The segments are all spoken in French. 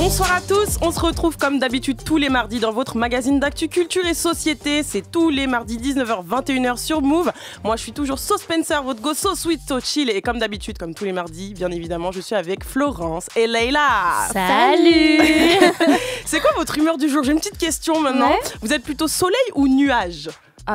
Bonsoir à tous, on se retrouve comme d'habitude tous les mardis dans votre magazine d'actu culture et société. C'est tous les mardis 19h-21h sur Move. Moi je suis toujours So Spencer, votre go so sweet, so chill. Et comme d'habitude, comme tous les mardis, bien évidemment, je suis avec Florence et Leïla. Salut. C'est quoi votre humeur du jour? J'ai une petite question maintenant. Ouais. Vous êtes plutôt soleil ou nuage?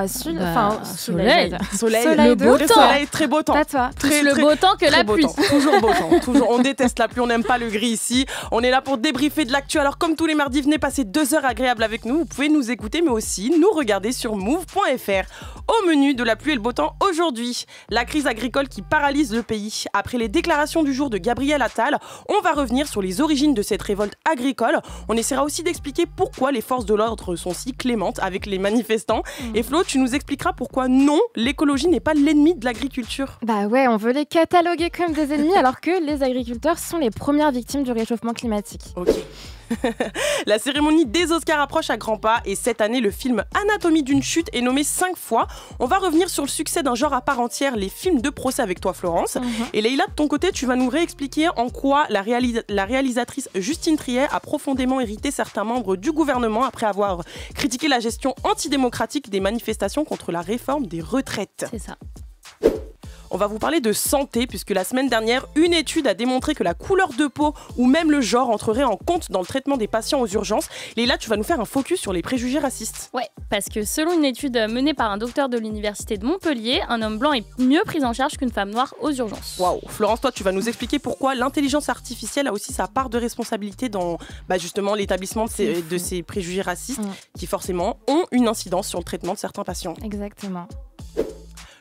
Soleil. Le beau temps. Soleil, très beau temps. Pas toi. Très beau temps que la pluie. Toujours beau temps. Toujours. On déteste la pluie, on n'aime pas le gris ici. On est là pour débriefer de l'actu. Alors comme tous les mardis, venez passer 2 heures agréables avec nous. Vous pouvez nous écouter, mais aussi nous regarder sur move.fr. Au menu de la pluie et le beau temps aujourd'hui, la crise agricole qui paralyse le pays. Après les déclarations du jour de Gabriel Attal, on va revenir sur les origines de cette révolte agricole. On essaiera aussi d'expliquer pourquoi les forces de l'ordre sont si clémentes avec les manifestants. Et Flo, tu nous expliqueras pourquoi non, l'écologie n'est pas l'ennemi de l'agriculture. Bah ouais, on veut les cataloguer comme des ennemis alors que les agriculteurs sont les premières victimes du réchauffement climatique. Ok. La cérémonie des Oscars approche à grands pas et cette année, le film Anatomie d'une chute est nommé 5 fois. On va revenir sur le succès d'un genre à part entière, les films de procès avec toi, Florence. Et Leïla, de ton côté, tu vas nous réexpliquer en quoi la réalisatrice Justine Triet a profondément irrité certains membres du gouvernement après avoir critiqué la gestion antidémocratique des manifestations contre la réforme des retraites. C'est ça. On va vous parler de santé puisque la semaine dernière, une étude a démontré que la couleur de peau ou même le genre entrerait en compte dans le traitement des patients aux urgences. Léla, tu vas nous faire un focus sur les préjugés racistes. Ouais, parce que selon une étude menée par un docteur de l'université de Montpellier, un homme blanc est mieux pris en charge qu'une femme noire aux urgences. Waouh, Florence, toi, tu vas nous expliquer pourquoi l'intelligence artificielle a aussi sa part de responsabilité dans justement l'établissement de ces préjugés racistes qui forcément ont une incidence sur le traitement de certains patients. Exactement.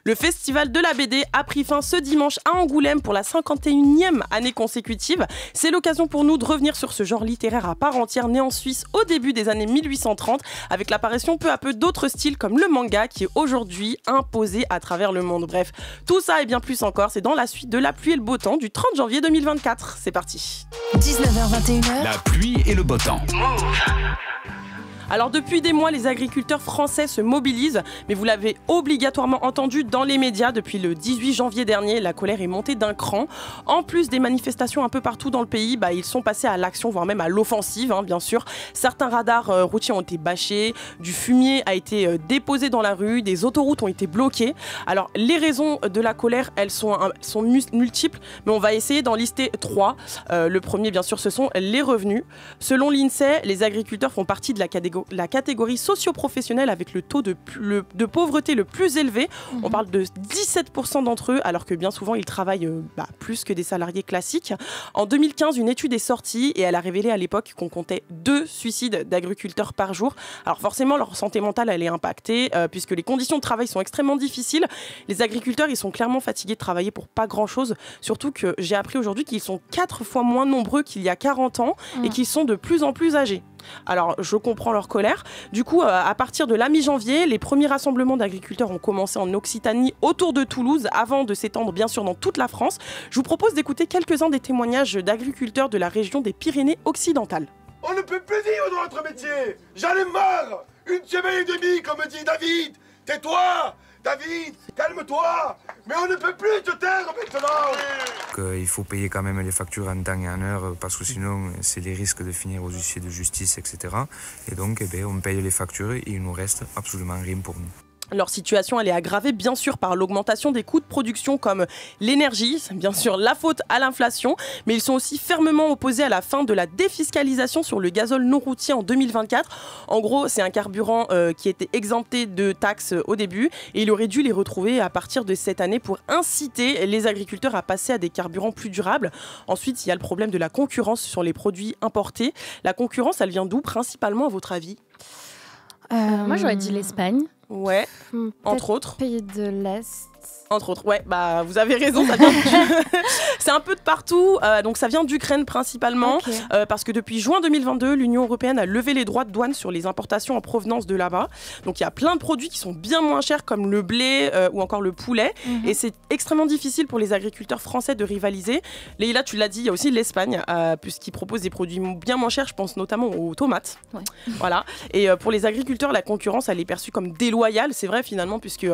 Le festival de la BD a pris fin ce dimanche à Angoulême pour la 51e année consécutive. C'est l'occasion pour nous de revenir sur ce genre littéraire à part entière né en Suisse au début des années 1830 avec l'apparition peu à peu d'autres styles comme le manga qui est aujourd'hui imposé à travers le monde. Bref, tout ça et bien plus encore, c'est dans la suite de La pluie et le beau temps du 30 janvier 2024. C'est parti. 19h-21h. La pluie et le beau temps. Alors depuis des mois, les agriculteurs français se mobilisent, mais vous l'avez obligatoirement entendu dans les médias depuis le 18 janvier dernier, la colère est montée d'un cran. En plus des manifestations un peu partout dans le pays, ils sont passés à l'action, voire même à l'offensive, bien sûr. Certains radars routiers ont été bâchés, du fumier a été déposé dans la rue, des autoroutes ont été bloquées. Alors les raisons de la colère, elles sont multiples, mais on va essayer d'en lister 3. Le premier, bien sûr, ce sont les revenus. Selon l'INSEE, les agriculteurs font partie de la catégorie socio-professionnelle avec le taux de pauvreté le plus élevé. On parle de 17% d'entre eux, alors que bien souvent, ils travaillent plus que des salariés classiques. En 2015, une étude est sortie et elle a révélé à l'époque qu'on comptait 2 suicides d'agriculteurs par jour. Alors forcément, leur santé mentale, elle est impactée puisque les conditions de travail sont extrêmement difficiles. Les agriculteurs, ils sont clairement fatigués de travailler pour pas grand-chose. Surtout que j'ai appris aujourd'hui qu'ils sont 4 fois moins nombreux qu'il y a 40 ans et qu'ils sont de plus en plus âgés. Alors, je comprends leur colère. Du coup, à partir de la mi-janvier, les premiers rassemblements d'agriculteurs ont commencé en Occitanie, autour de Toulouse, avant de s'étendre bien sûr dans toute la France. Je vous propose d'écouter quelques-uns des témoignages d'agriculteurs de la région des Pyrénées-Occidentales. On ne peut plus vivre dans notre métier. J'en ai marre. 1 semaine et demie, comme dit David. Tais-toi, David, calme-toi. Mais on ne peut plus te taire maintenant. Il faut payer quand même les factures en temps et en heure parce que sinon c'est les risques de finir aux huissiers de justice, etc. Et donc on paye les factures et il nous reste absolument rien pour nous. Leur situation, elle est aggravée bien sûr par l'augmentation des coûts de production comme l'énergie, c'est bien sûr la faute à l'inflation, mais ils sont aussi fermement opposés à la fin de la défiscalisation sur le gazole non routier en 2024. En gros, c'est un carburant qui était exempté de taxes au début et il aurait dû les retrouver à partir de cette année pour inciter les agriculteurs à passer à des carburants plus durables. Ensuite, il y a le problème de la concurrence sur les produits importés. La concurrence, elle vient d'où principalement à votre avis ? Moi, j'aurais dit l'Espagne. Ouais, entre autres. Pays de l'Est. Entre autres, ouais, vous avez raison, ça vient c'est un peu de partout, donc ça vient d'Ukraine principalement, parce que depuis juin 2022, l'Union européenne a levé les droits de douane sur les importations en provenance de là-bas. Donc il y a plein de produits qui sont bien moins chers comme le blé ou encore le poulet, et c'est extrêmement difficile pour les agriculteurs français de rivaliser. Leïla, tu l'as dit, il y a aussi l'Espagne, puisqu'ils proposent des produits bien moins chers, je pense notamment aux tomates. Ouais. Voilà. Et pour les agriculteurs, la concurrence, elle est perçue comme déloyale, c'est vrai finalement, puisque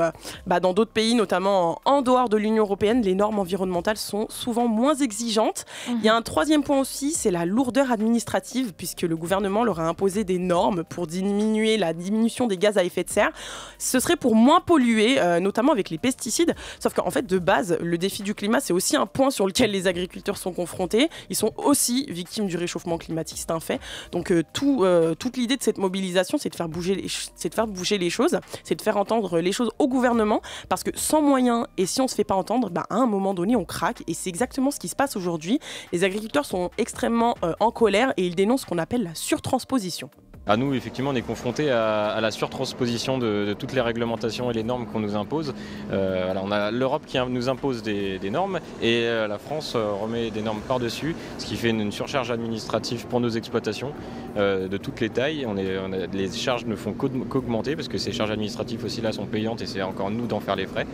dans d'autres pays, notamment notamment en dehors de l'Union européenne, les normes environnementales sont souvent moins exigeantes. Il y a un troisième point aussi, c'est la lourdeur administrative, puisque le gouvernement leur a imposé des normes pour diminuer la diminution des gaz à effet de serre. Ce serait pour moins polluer, notamment avec les pesticides. Sauf qu'en fait, de base, le défi du climat, c'est aussi un point sur lequel les agriculteurs sont confrontés. Ils sont aussi victimes du réchauffement climatique, c'est un fait. Donc toute l'idée de cette mobilisation, c'est de faire bouger les choses, c'est de faire entendre les choses au gouvernement, parce que sans moyens et si on ne se fait pas entendre, à un moment donné, on craque. Et c'est exactement ce qui se passe aujourd'hui. Les agriculteurs sont extrêmement en colère et ils dénoncent ce qu'on appelle la surtransposition. Nous, effectivement, on est confrontés à la surtransposition de toutes les réglementations et les normes qu'on nous impose. On a l'Europe qui nous impose des normes et la France remet des normes par-dessus, ce qui fait une surcharge administrative pour nos exploitations de toutes les tailles. Les charges ne font qu'augmenter parce que ces charges administratives aussi là sont payantes et c'est encore nous d'en faire les frais.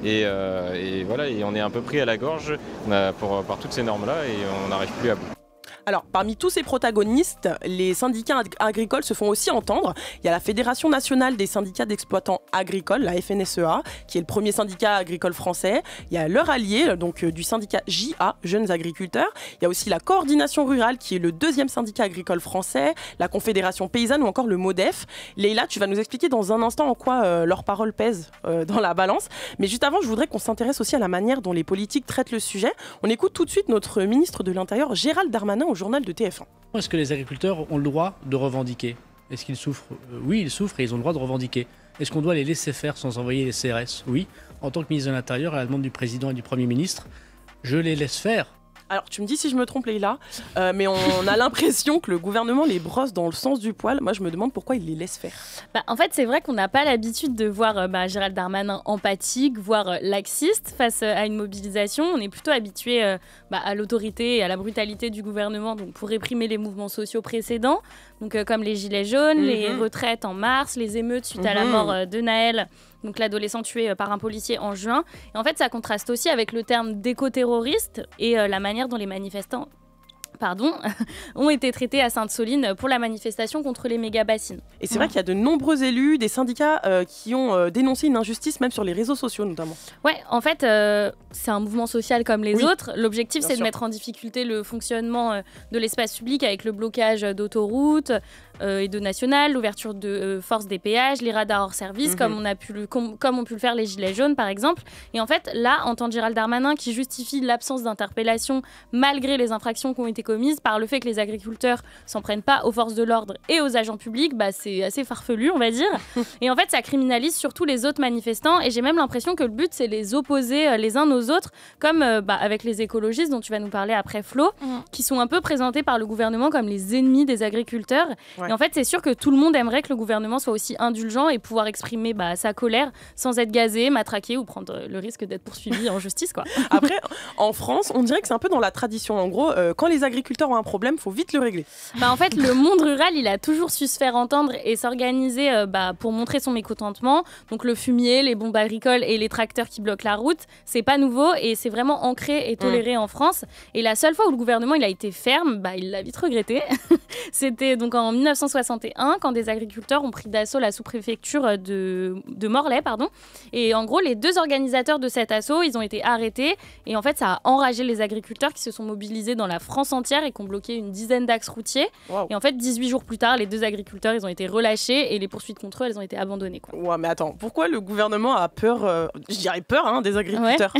Et on est un peu pris à la gorge par toutes ces normes-là et on n'arrive plus à bout. Alors, parmi tous ces protagonistes, les syndicats agricoles se font aussi entendre. Il y a la Fédération nationale des syndicats d'exploitants agricoles, la FNSEA, qui est le premier syndicat agricole français. Il y a leur allié, donc du syndicat JA, Jeunes Agriculteurs. Il y a aussi la Coordination Rurale, qui est le deuxième syndicat agricole français, la Confédération Paysanne ou encore le MODEF. Leïla, tu vas nous expliquer dans un instant en quoi leurs paroles pèsent dans la balance. Mais juste avant, je voudrais qu'on s'intéresse aussi à la manière dont les politiques traitent le sujet. On écoute tout de suite notre ministre de l'Intérieur, Gérald Darmanin, au journal de TF1. Est-ce que les agriculteurs ont le droit de revendiquer? Est-ce qu'ils souffrent? Oui, ils souffrent et ils ont le droit de revendiquer. Est-ce qu'on doit les laisser faire sans envoyer les CRS? Oui. En tant que ministre de l'Intérieur, à la demande du président et du Premier ministre, je les laisse faire. Alors, tu me dis si je me trompe, Leïla, mais on a l'impression que le gouvernement les brosse dans le sens du poil. Moi, je me demande pourquoi il les laisse faire. En fait, c'est vrai qu'on n'a pas l'habitude de voir Gérald Darmanin empathique, voire laxiste face à une mobilisation. On est plutôt habitué à l'autorité et à la brutalité du gouvernement donc pour réprimer les mouvements sociaux précédents, donc comme les gilets jaunes, les retraites en mars, les émeutes suite à la mort de Naël, donc l'adolescent tué par un policier en juin. Et en fait, ça contraste aussi avec le terme d'éco-terroriste et la manière dont les manifestants ont été traités à Sainte-Soline pour la manifestation contre les méga-bassines. Et c'est vrai qu'il y a de nombreux élus, des syndicats qui ont dénoncé une injustice, même sur les réseaux sociaux notamment. Ouais, en fait, c'est un mouvement social comme les autres. L'objectif, c'est de mettre en difficulté le fonctionnement de l'espace public avec le blocage d'autoroutes et de nationales, l'ouverture de forces des péages, les radars hors service, comme ont pu le faire les Gilets jaunes par exemple. Et en fait, là, entendre Gérald Darmanin qui justifie l'absence d'interpellation malgré les infractions qui ont été commises par le fait que les agriculteurs s'en prennent pas aux forces de l'ordre et aux agents publics, c'est assez farfelu, on va dire. Et en fait, ça criminalise surtout les autres manifestants et j'ai même l'impression que le but, c'est les opposer les uns aux autres, comme avec les écologistes dont tu vas nous parler après, Flo, qui sont un peu présentés par le gouvernement comme les ennemis des agriculteurs. Ouais. Et en fait, c'est sûr que tout le monde aimerait que le gouvernement soit aussi indulgent et pouvoir exprimer sa colère sans être gazé, matraqué ou prendre le risque d'être poursuivi en justice, quoi. Après, en France, on dirait que c'est un peu dans la tradition. En gros, quand les agriculteurs ont un problème, il faut vite le régler. En fait, le monde rural, il a toujours su se faire entendre et s'organiser pour montrer son mécontentement. Donc le fumier, les bombes agricoles et les tracteurs qui bloquent la route, c'est pas nouveau et c'est vraiment ancré et toléré en France. Et la seule fois où le gouvernement il a été ferme, il l'a vite regretté. C'était donc en 1961 quand des agriculteurs ont pris d'assaut la sous-préfecture de Morlaix, Et en gros, les deux organisateurs de cet assaut, ils ont été arrêtés et en fait, ça a enragé les agriculteurs qui se sont mobilisés dans la France entière et qui ont bloqué une dizaine d'axes routiers. Wow. Et en fait, 18 jours plus tard, les deux agriculteurs, ils ont été relâchés et les poursuites contre eux, elles ont été abandonnées, quoi. Ouais, mais attends, pourquoi le gouvernement a peur, je dirais peur, des agriculteurs?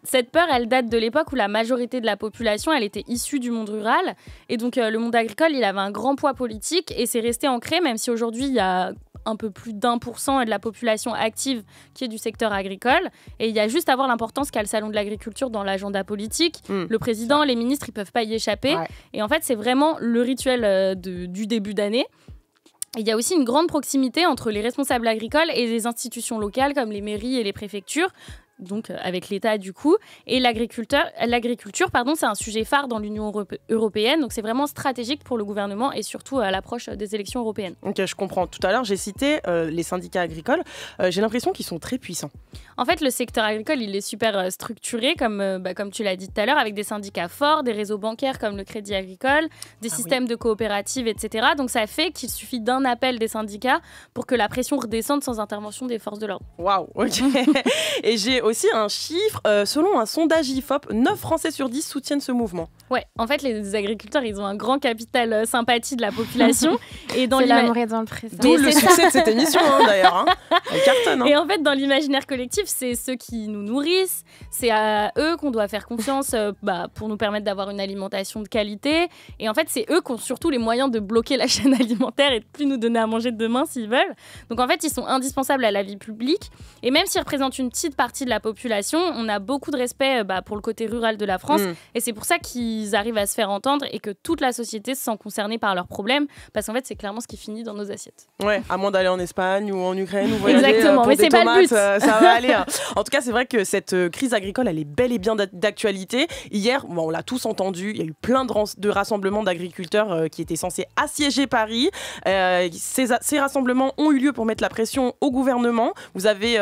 Cette peur, elle date de l'époque où la majorité de la population, elle était issue du monde rural. Et donc, le monde agricole, il avait un grand poids politique et c'est resté ancré, même si aujourd'hui, il y a un peu plus d'1% de la population active qui est du secteur agricole. Et il y a juste à voir l'importance qu'a le Salon de l'agriculture dans l'agenda politique. Le président, les ministres, ils ne peuvent pas y échapper. Ouais. Et en fait, c'est vraiment le rituel du début d'année. Il y a aussi une grande proximité entre les responsables agricoles et les institutions locales comme les mairies et les préfectures. donc avec l'État du coup. Et l'agriculture, c'est un sujet phare dans l'Union européenne, donc c'est vraiment stratégique pour le gouvernement et surtout à l'approche des élections européennes. Ok, je comprends. Tout à l'heure, j'ai cité les syndicats agricoles. J'ai l'impression qu'ils sont très puissants. En fait, le secteur agricole, il est super structuré, comme tu l'as dit tout à l'heure, avec des syndicats forts, des réseaux bancaires comme le Crédit Agricole, des systèmes de coopératives, etc. Donc ça fait qu'il suffit d'un appel des syndicats pour que la pression redescende sans intervention des forces de l'ordre. Waouh, ok. Et j'ai aussi un chiffre. Selon un sondage IFOP, 9 Français sur 10 soutiennent ce mouvement. Ouais, en fait, les agriculteurs, ils ont un grand capital sympathie de la population. Et dans l'amour et dans le pré. D'où le succès de cette émission, d'ailleurs. Elle cartonne. Et en fait, dans l'imaginaire collectif, c'est ceux qui nous nourrissent. C'est à eux qu'on doit faire confiance pour nous permettre d'avoir une alimentation de qualité. Et en fait, c'est eux qui ont surtout les moyens de bloquer la chaîne alimentaire et de plus nous donner à manger demain s'ils veulent. Donc en fait, ils sont indispensables à la vie publique. Et même s'ils représentent une petite partie de la population, on a beaucoup de respect pour le côté rural de la France. Et c'est pour ça qu'ils arrivent à se faire entendre et que toute la société se sent concernée par leurs problèmes. Parce qu'en fait, c'est clairement ce qui finit dans nos assiettes. Ouais, à moins d'aller en Espagne ou en Ukraine ou voyager. Exactement, mais c'est tomates, pas le but. Ça va aller. En tout cas, c'est vrai que cette crise agricole, elle est bel et bien d'actualité. Hier, on l'a tous entendu, il y a eu plein de rassemblements d'agriculteurs qui étaient censés assiéger Paris. Ces rassemblements ont eu lieu pour mettre la pression au gouvernement. Vous avez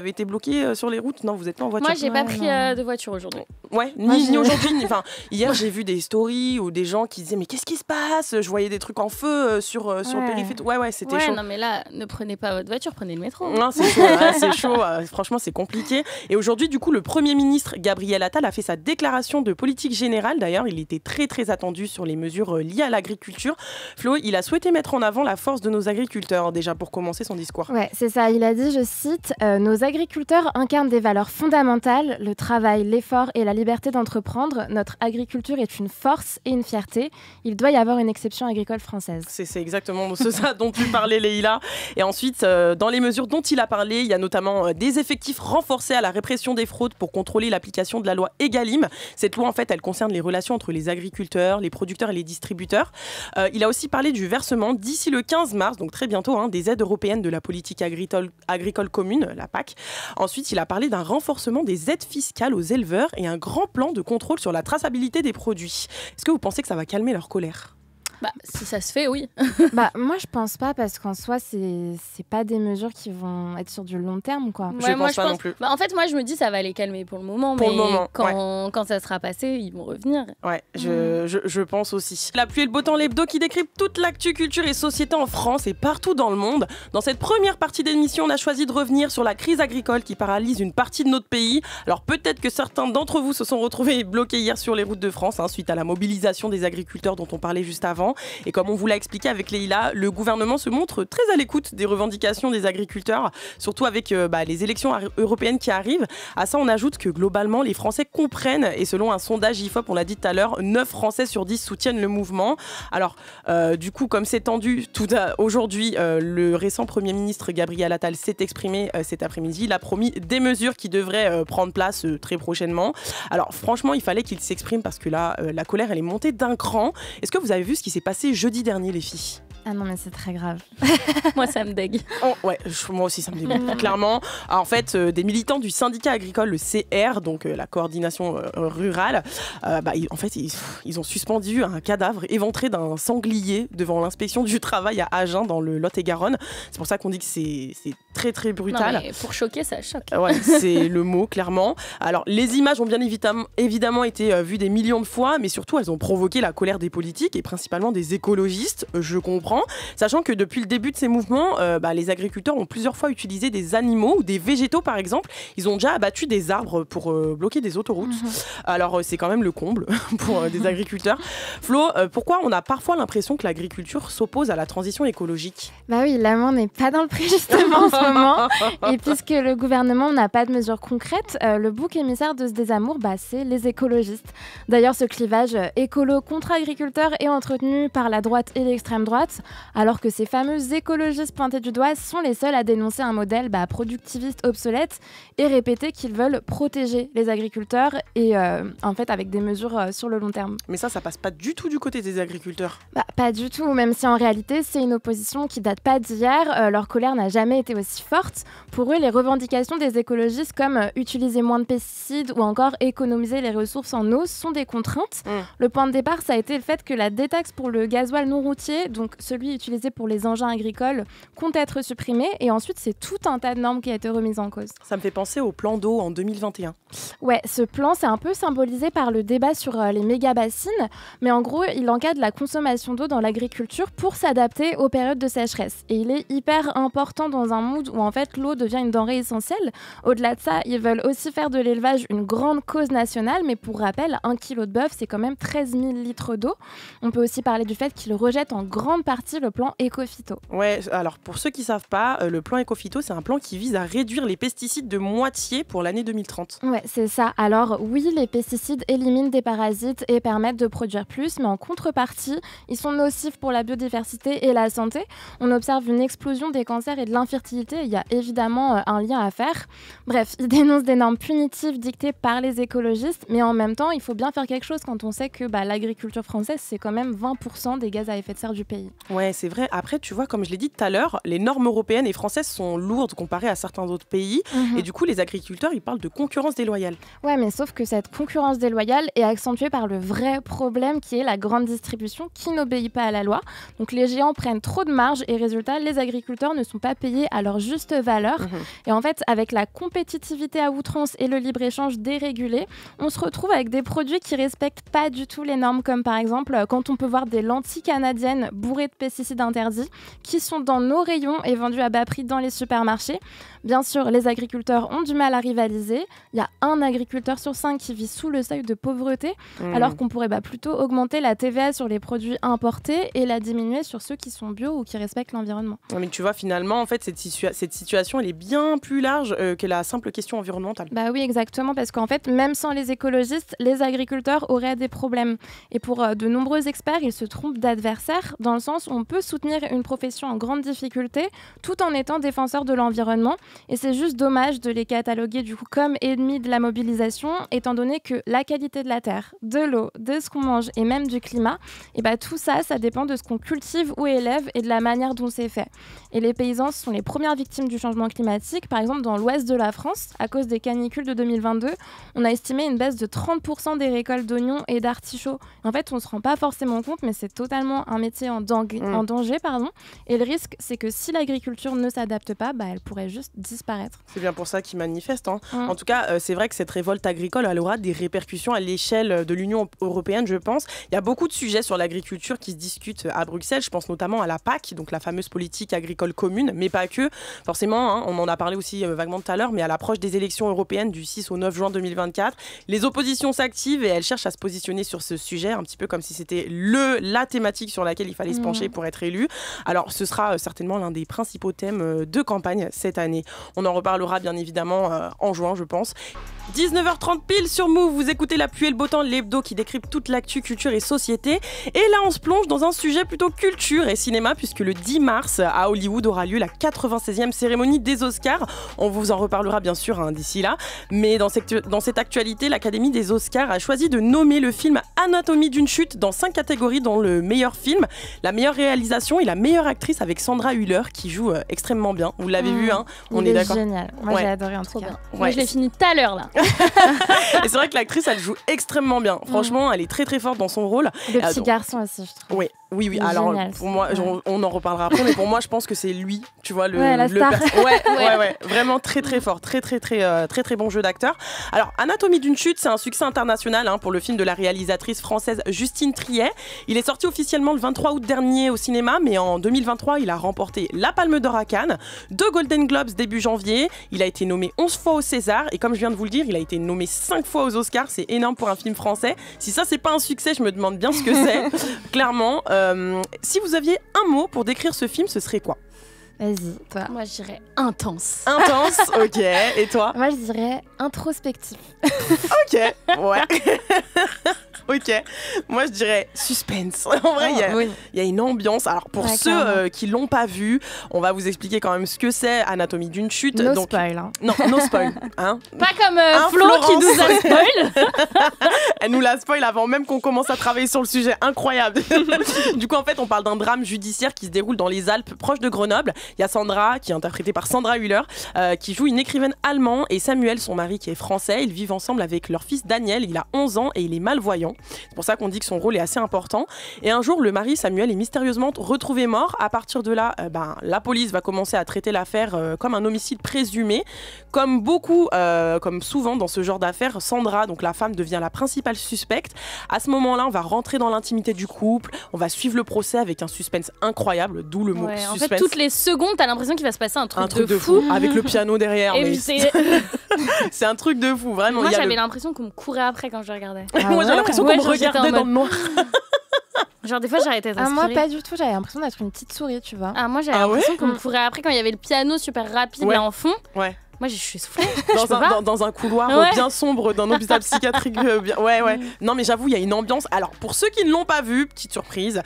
été bloqué sur les routes? Non, vous êtes pas en voiture? Moi, j'ai pas pris de voiture aujourd'hui. Ouais, ni aujourd'hui. Hier, j'ai vu des stories ou des gens qui disaient mais qu'est-ce qui se passe? Je voyais des trucs en feu sur le périphérique. Ouais, c'était chaud. Non, mais là, ne prenez pas votre voiture, prenez le métro. Non, c'est chaud. C'est chaud. Franchement, c'est compliqué. Et aujourd'hui, du coup, le Premier ministre Gabriel Attal a fait sa déclaration de politique générale. D'ailleurs, il était très, très attendu sur les mesures liées à l'agriculture. Flo, il a souhaité mettre en avant la force de nos agriculteurs, déjà pour commencer son discours. Ouais, c'est ça. Il a dit, je cite, nos agriculteurs incarnent des valeurs fondamentales, le travail, l'effort et la liberté d'entreprendre. Notre agriculture est une force et une fierté. Il doit y avoir une exception agricole française. C'est exactement ça dont tu parlais, Leïla. Et ensuite, dans les mesures dont il a parlé, il y a notamment des effectifs renforcés à la répression des fraudes pour contrôler l'application de la loi Egalim. Cette loi, en fait, elle concerne les relations entre les agriculteurs, les producteurs et les distributeurs. Il a aussi parlé du versement d'ici le 15 mars, donc très bientôt, des aides européennes de la politique agricole commune, la PAC. Ensuite, il a parlé d'un renforcement des aides fiscales aux éleveurs et un grand plan de contrôle sur la traçabilité des produits. Est-ce que vous pensez que ça va calmer leur colère ? Si ça se fait, oui. Moi, je pense pas, parce qu'en soi, c'est pas des mesures qui vont être sur du long terme, quoi. Je pense pas non plus. En fait, moi, je me dis ça va les calmer pour le moment, quand ça sera passé, ils vont revenir. Ouais, je pense aussi. La pluie et le beau temps, l'hebdo qui décrypte toute l'actu culture et société en France et partout dans le monde. Dans cette première partie d'émission, on a choisi de revenir sur la crise agricole qui paralyse une partie de notre pays. Alors peut-être que certains d'entre vous se sont retrouvés bloqués hier sur les routes de France, suite à la mobilisation des agriculteurs dont on parlait juste avant. Et comme on vous l'a expliqué avec Leïla, le gouvernement se montre très à l'écoute des revendications des agriculteurs, surtout avec les élections européennes qui arrivent. À ça, on ajoute que globalement, les Français comprennent, et selon un sondage IFOP, on l'a dit tout à l'heure, 9 Français sur 10 soutiennent le mouvement. Alors, du coup, comme c'est tendu aujourd'hui, le récent Premier ministre Gabriel Attal s'est exprimé cet après-midi. Il a promis des mesures qui devraient prendre place très prochainement. Alors, franchement, il fallait qu'il s'exprime parce que là, la colère, elle est montée d'un cran. Est-ce que vous avez vu ce qui s'est passé jeudi dernier, les filles? Ah non, mais c'est très grave. Moi, ça me dégue. Moi aussi, ça me dégue, clairement. Alors, en fait, des militants du syndicat agricole, le CR, donc la coordination rurale, ils ont suspendu un cadavre éventré d'un sanglier devant l'inspection du travail à Agen, dans le Lot-et-Garonne. C'est pour ça qu'on dit que c'est très, très brutal. Non, mais pour choquer, ça choque. Ouais, c'est le mot, clairement. Alors, les images ont bien évidemment été vues des millions de fois, mais surtout, elles ont provoqué la colère des politiques et principalement des écologistes, je comprends. Sachant que depuis le début de ces mouvements, les agriculteurs ont plusieurs fois utilisé des animaux ou des végétaux, par exemple. Ils ont déjà abattu des arbres pour bloquer des autoroutes. Alors, c'est quand même le comble pour des agriculteurs. Flo, pourquoi on a parfois l'impression que l'agriculture s'oppose à la transition écologique? Bah oui, l'amour n'est pas dans le prix, justement, en ce moment. Et puisque le gouvernement n'a pas de mesures concrètes, le bouc émissaire de ce désamour, c'est les écologistes. D'ailleurs, ce clivage écolo contre agriculteurs est entretenu par la droite et l'extrême droite. alors que ces fameux écologistes pointés du doigt sont les seuls à dénoncer un modèle productiviste obsolète et répéter qu'ils veulent protéger les agriculteurs et en fait avec des mesures sur le long terme. Mais ça passe pas du tout du côté des agriculteurs. Pas du tout, même si en réalité c'est une opposition qui date pas d'hier, leur colère n'a jamais été aussi forte. Pour eux, les revendications des écologistes comme utiliser moins de pesticides ou encore économiser les ressources en eau sont des contraintes. Le point de départ, ça a été le fait que la détaxe pour le gasoil non routier, donc celui utilisé pour les engins agricoles, compte être supprimée et ensuite c'est tout un tas de normes qui a été remise en cause. Ça me fait penser au plan d'eau en 2021. Ouais, ce plan, c'est un peu symbolisé par le débat sur les méga-bassines, mais en gros, il encadre la consommation d'eau dans l'agriculture pour s'adapter aux périodes de sécheresse. Et il est hyper important dans un monde où en fait l'eau devient une denrée essentielle. Au-delà de ça, ils veulent aussi faire de l'élevage une grande cause nationale, mais pour rappel, 1 kilo de bœuf, c'est quand même 13 000 litres d'eau. On peut aussi parler du fait qu'ils rejettent en grande partie le plan Écophyto. Ouais, alors pour ceux qui ne savent pas, le plan Écophyto, c'est un plan qui vise à réduire les pesticides de moitié pour l'année 2030. Ouais, c'est ça. Alors oui, les pesticides éliminent des parasites et permettent de produire plus, mais en contrepartie, ils sont nocifs pour la biodiversité et la santé. On observe une explosion des cancers et de l'infertilité. Il y a évidemment un lien à faire. Bref, ils dénoncent des normes punitives dictées par les écologistes, mais en même temps, il faut bien faire quelque chose quand on sait que l'agriculture française, c'est quand même 20% des gaz à effet de serre du pays. Ouais, c'est vrai. Après, tu vois, comme je l'ai dit tout à l'heure, les normes européennes et françaises sont lourdes comparées à certains autres pays. Et du coup, les agriculteurs, ils parlent de concurrence déloyale. Ouais, mais sauf que cette concurrence déloyale est accentuée par le vrai problème qui est la grande distribution qui n'obéit pas à la loi. Donc les géants prennent trop de marge et résultat, les agriculteurs ne sont pas payés à leur juste valeur. Et en fait, avec la compétitivité à outrance et le libre-échange dérégulé, on se retrouve avec des produits qui respectent pas du tout les normes, comme par exemple quand on peut voir des lentilles canadiennes bourrées de pesticides interdits qui sont dans nos rayons et vendues à bas prix dans les supermarchés. Bien sûr, les agriculteurs ont du mal à rivaliser. Il y a un agriculteur sur 5 qui vit sous le seuil de pauvreté, alors qu'on pourrait plutôt augmenter la TVA sur les produits importés et la diminuer sur ceux qui sont bio ou qui respectent l'environnement. Ouais, mais tu vois, finalement, en fait, cette situation, elle est bien plus large que la simple question environnementale. Bah oui, exactement, parce qu'en fait, même sans les écologistes, les agriculteurs auraient des problèmes. Et pour de nombreux experts, ils se trompent d'adversaires, dans le sens où on peut soutenir une profession en grande difficulté tout en étant défenseur de l'environnement. Et c'est juste dommage de les cataloguer du coup comme ennemis de la mobilisation, étant donné que la qualité de la terre, de l'eau, de ce qu'on mange et même du climat, et tout ça, ça dépend de ce qu'on cultive ou élève et de la manière dont c'est fait. Et les paysans sont les premières victimes du changement climatique. Par exemple, dans l'ouest de la France, à cause des canicules de 2022, on a estimé une baisse de 30% des récoltes d'oignons et d'artichauts. En fait, on ne se rend pas forcément compte, mais c'est totalement un métier en danger. Et le risque, c'est que si l'agriculture ne s'adapte pas, elle pourrait juste disparaître. C'est bien pour ça qu'ils manifestent. En tout cas, c'est vrai que cette révolte agricole, elle aura des répercussions à l'échelle de l'Union européenne, je pense. Il y a beaucoup de sujets sur l'agriculture qui se discutent à Bruxelles. Je pense notamment à la PAC, donc la fameuse politique agricole commune, mais pas que. Forcément, on en a parlé aussi vaguement tout à l'heure, mais à l'approche des élections européennes du 6 au 9 juin 2024, les oppositions s'activent et elles cherchent à se positionner sur ce sujet, un petit peu comme si c'était la thématique sur laquelle il fallait se pencher pour être élu. Alors, ce sera certainement l'un des principaux thèmes de campagne cette année. On en reparlera bien évidemment en juin, je pense. 19h30 pile sur Move, vous écoutez La Pluie et le Beau Temps, l'hebdo qui décrypte toute l'actu, culture et société. Et là, on se plonge dans un sujet plutôt culture et cinéma, puisque le 10 mars, à Hollywood, aura lieu la 96e cérémonie des Oscars. On vous en reparlera bien sûr d'ici là. Mais dans cette actualité, l'Académie des Oscars a choisi de nommer le film Anatomie d'une chute dans 5 catégories, dont le meilleur film, la meilleure réalisation et la meilleure actrice, avec Sandra Hüller qui joue extrêmement bien. Vous l'avez vu, on est d'accord. Génial. Moi, j'ai adoré en tout cas. Moi, je l'ai fini tout à l'heure là. Et c'est vrai que l'actrice, elle joue extrêmement bien. Franchement, elle est très très forte dans son rôle. Le petit garçon aussi, je trouve. Oui. Alors, génial, pour moi, on en reparlera après, mais pour moi, je pense que c'est lui, tu vois, la star. Vraiment très très fort, très bon jeu d'acteur. Alors, Anatomie d'une chute, c'est un succès international pour le film de la réalisatrice française Justine Triet. Il est sorti officiellement le 23 août dernier au cinéma, mais en 2023, il a remporté la Palme d'Or à Cannes, 2 Golden Globes début janvier. Il a été nommé 11 fois au César, et comme je viens de vous le dire, il a été nommé 5 fois aux Oscars. C'est énorme pour un film français. Si ça, c'est pas un succès, je me demande bien ce que c'est, clairement. Si vous aviez un mot pour décrire ce film, ce serait quoi ? Vas-y, toi. Moi, je dirais intense. Intense, ok. Et toi? Moi, je dirais introspectif. Ok, ouais. Ok. Moi, je dirais suspense. En vrai, il y a une ambiance. Alors, pour ceux qui l'ont pas vu, on va vous expliquer quand même ce que c'est Anatomie d'une chute. No spoil. Hein. Non, no spoil. Hein. Pas comme Flo qui nous a spoil. Elle nous l'a spoil avant même qu'on commence à travailler sur le sujet. Incroyable. Du coup, en fait, on parle d'un drame judiciaire qui se déroule dans les Alpes, proche de Grenoble. Il y a Sandra, qui est interprétée par Sandra Hüller, qui joue une écrivaine allemande, et Samuel, son mari, qui est français. Ils vivent ensemble avec leur fils Daniel. Il a 11 ans et il est malvoyant. C'est pour ça qu'on dit que son rôle est assez important. Et un jour, le mari, Samuel, est mystérieusement retrouvé mort. À partir de là, la police va commencer à traiter l'affaire comme un homicide présumé. Comme souvent dans ce genre d'affaires, Sandra, donc la femme, devient la principale suspecte. À ce moment-là, on va rentrer dans l'intimité du couple. On va suivre le procès avec un suspense incroyable, d'où le mot suspense. En fait, toutes les secondes, t'as l'impression qu'il va se passer un truc de fou. Avec le piano derrière. Et c'est un truc de fou, vraiment. Moi, j'avais l'impression qu'on me courait après quand je regardais. Moi, j'avais l'impression qu'on me regardait dans le noir. Genre des fois j'arrêtais d'inspirer. Moi pas du tout, j'avais l'impression d'être une petite souris, tu vois. Moi j'avais l'impression qu'on me courait après quand il y avait le piano super rapide là en fond. Ouais. Moi je suis soufflée. Dans un couloir bien sombre d'un hôpital psychiatrique. Non mais j'avoue, il y a une ambiance. Alors pour ceux qui ne l'ont pas vu, petite surprise,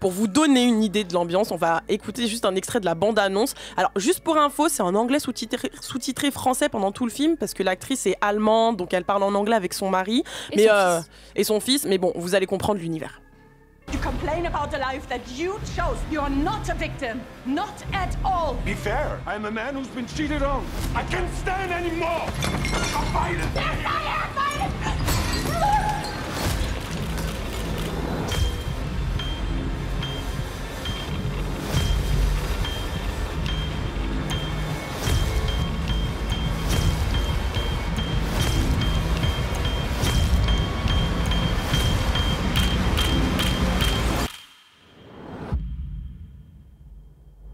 pour vous donner une idée de l'ambiance, on va écouter juste un extrait de la bande-annonce. Alors juste pour info, c'est en anglais sous-titré français pendant tout le film parce que l'actrice est allemande, donc elle parle en anglais avec son mari et son fils. Mais bon, vous allez comprendre l'univers. You complain about the life that you chose. You're not a victim. Not at all. Be fair. I'm a man who's been cheated on. I can't stand anymore. I'm fighting.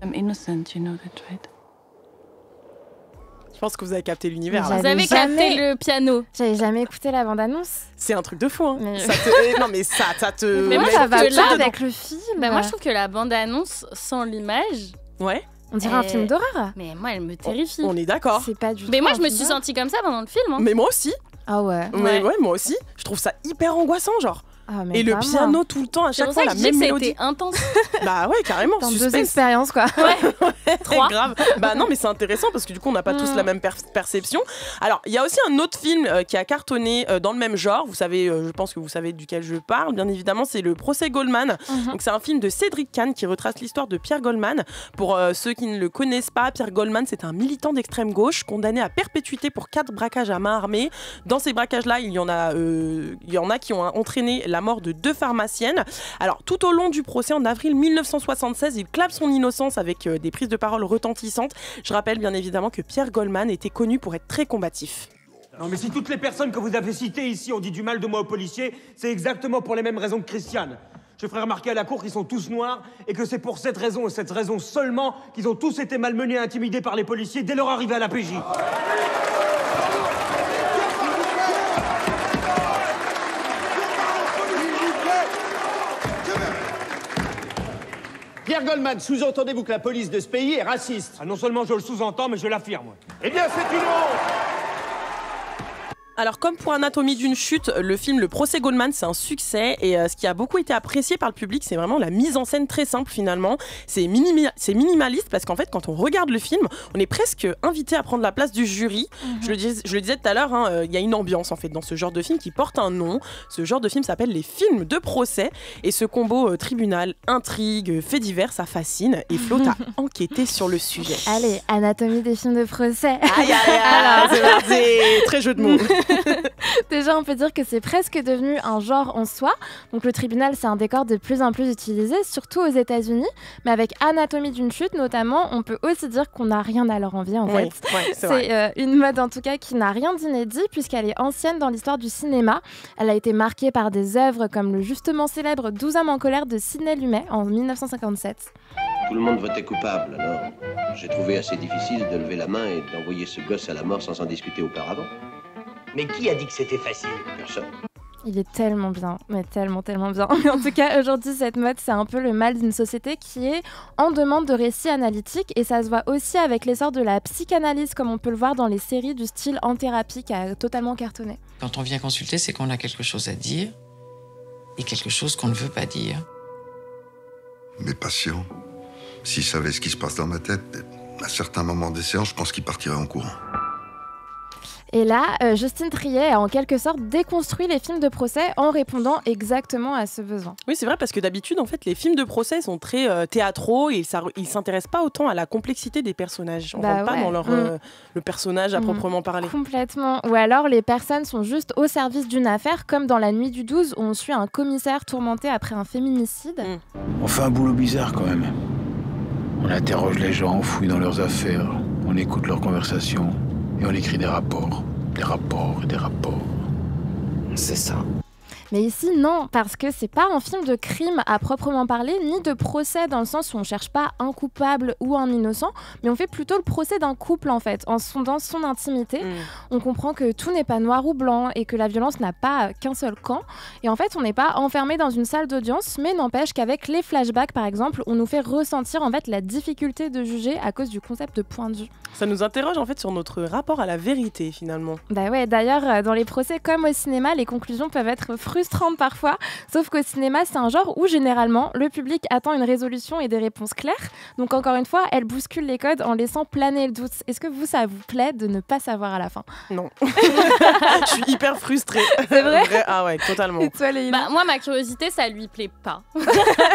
I'm innocent, you know that, right? Je pense que vous avez capté l'univers. Vous avez capté le piano. J'avais jamais écouté la bande-annonce. C'est un truc de fou, hein. Mais... ça te... Mais moi, ça va pas avec le film. Moi, je trouve que la bande-annonce, sans l'image... Ouais. On dirait un film d'horreur. Mais moi, elle me terrifie. On est d'accord. C'est pas du tout. Mais moi, je me suis sentie comme ça pendant le film. Mais moi aussi. Ah ouais. Ouais, moi aussi. Je trouve ça hyper angoissant, genre. Et le piano tout le temps, à chaque fois la même mélodie. C'était intense. Bah ouais, carrément. Dans 2 expériences, quoi. Ouais. 3. Grave. Bah non, mais c'est intéressant parce que du coup, on n'a pas tous la même perception. Alors, il y a aussi un autre film qui a cartonné dans le même genre. Vous savez, je pense que vous savez duquel je parle. Bien évidemment, c'est le Procès Goldman. Donc, c'est un film de Cédric Kahn qui retrace l'histoire de Pierre Goldman. Pour ceux qui ne le connaissent pas, Pierre Goldman, c'est un militant d'extrême gauche condamné à perpétuité pour 4 braquages à main armée. Dans ces braquages-là, il y en a qui ont entraîné la mort de 2 pharmaciennes. Alors, tout au long du procès, en avril 1976, il clame son innocence avec des prises de parole retentissantes. Je rappelle bien évidemment que Pierre Goldman était connu pour être très combatif. Non mais si toutes les personnes que vous avez citées ici ont dit du mal de moi aux policiers, c'est exactement pour les mêmes raisons que Christiane. Je ferai remarquer à la cour qu'ils sont tous noirs et que c'est pour cette raison et cette raison seulement qu'ils ont tous été malmenés et intimidés par les policiers dès leur arrivée à la PJ. Pierre Goldman, sous-entendez-vous que la police de ce pays est raciste? Ah, non seulement je le sous-entends, mais je l'affirme. Eh bien, c'est une honte. Alors, comme pour Anatomie d'une chute, le film Le Procès Goldman, c'est un succès. Et ce qui a beaucoup été apprécié par le public, c'est vraiment la mise en scène très simple finalement. C'est minimaliste parce qu'en fait, quand on regarde le film, on est presque invité à prendre la place du jury. Je le disais tout à l'heure, il y a une ambiance en fait dans ce genre de film qui porte un nom. Ce genre de film s'appelle les films de procès. Et ce combo tribunal, intrigue, fait divers, ça fascine. Et Flo, t'as enquêté sur le sujet. Allez, Anatomie des films de procès. Aïe, c'est parti. Très jeu de mots. Déjà, on peut dire que c'est presque devenu un genre en soi. Donc le tribunal, c'est un décor de plus en plus utilisé, surtout aux États-Unis. Mais avec Anatomie d'une chute, notamment, on peut aussi dire qu'on n'a rien à leur envier, en fait. C'est une mode, en tout cas, qui n'a rien d'inédit, puisqu'elle est ancienne dans l'histoire du cinéma. Elle a été marquée par des œuvres comme le justement célèbre 12 hommes en colère de Sidney Lumet en 1957. Tout le monde votait coupable, alors j'ai trouvé assez difficile de lever la main et d'envoyer ce gosse à la mort sans en discuter auparavant. Mais qui a dit que c'était facile? Personne. Il est tellement bien, mais tellement bien. En tout cas, aujourd'hui, cette mode, c'est un peu le mal d'une société qui est en demande de récits analytiques et ça se voit aussi avec l'essor de la psychanalyse, comme on peut le voir dans les séries du style En thérapie qui a totalement cartonné. Quand on vient consulter, c'est qu'on a quelque chose à dire et quelque chose qu'on ne veut pas dire. Mes patients, s'ils savaient ce qui se passe dans ma tête, à certains moments des séances, je pense qu'ils partiraient en courant. Et là, Justine Triet a en quelque sorte déconstruit les films de procès en répondant exactement à ce besoin. Oui, c'est vrai, parce que d'habitude, en fait, les films de procès sont très théâtraux et ils s'intéressent pas autant à la complexité des personnages. On rentre pas dans le personnage à proprement parler. Complètement. Ou alors, les personnes sont juste au service d'une affaire, comme dans La Nuit du 12, où on suit un commissaire tourmenté après un féminicide. On fait un boulot bizarre quand même. On interroge les gens enfouis dans leurs affaires, on écoute leurs conversations. Et on écrit des rapports. C'est ça. Mais ici, non, parce que c'est pas un film de crime à proprement parler, ni de procès dans le sens où on cherche pas un coupable ou un innocent, mais on fait plutôt le procès d'un couple en fait, en sondant son intimité. On comprend que tout n'est pas noir ou blanc et que la violence n'a pas qu'un seul camp. Et en fait, on n'est pas enfermé dans une salle d'audience, mais n'empêche qu'avec les flashbacks par exemple, on nous fait ressentir en fait la difficulté de juger à cause du concept de point de vue. Ça nous interroge en fait sur notre rapport à la vérité finalement. Bah ouais, d'ailleurs, dans les procès comme au cinéma, les conclusions peuvent être frustrantes parfois, sauf qu'au cinéma, c'est un genre où généralement, le public attend une résolution et des réponses claires. Donc encore une fois, elle bouscule les codes en laissant planer le doute. Est-ce que ça vous plaît de ne pas savoir à la fin ? Non. Je suis hyper frustrée. C'est vrai ? Ah ouais, totalement. Et toi, Léina ? Moi, ma curiosité, ça lui plaît pas.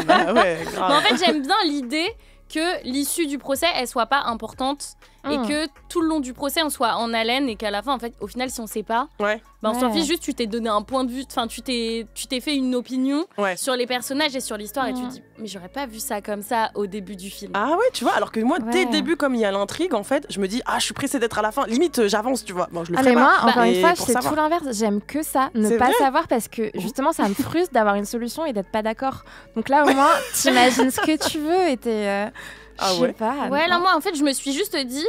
Bah ouais, grave. Mais en fait, j'aime bien l'idée que l'issue du procès, elle soit pas importante et que tout le long du procès, on soit en haleine et qu'à la fin, en fait, au final, si on sait pas, on s'en fiche juste, tu t'es donné un point de vue, enfin, tu t'es fait une opinion sur les personnages et sur l'histoire et tu te dis, mais j'aurais pas vu ça comme ça au début du film. Ah ouais, tu vois, alors que moi, dès le début, comme il y a l'intrigue, en fait, je me dis, je suis pressée d'être à la fin, limite, j'avance, tu vois. Bon, je le ferai mais moi, pas. encore une fois, c'est tout l'inverse. J'aime que ça, ne pas savoir parce que justement, ça me frustre d'avoir une solution et d'être pas d'accord. Donc là, au moins, t'imagines ce que tu veux et t'es. Je sais pas. Ouais, là, moi, en fait, je me suis juste dit,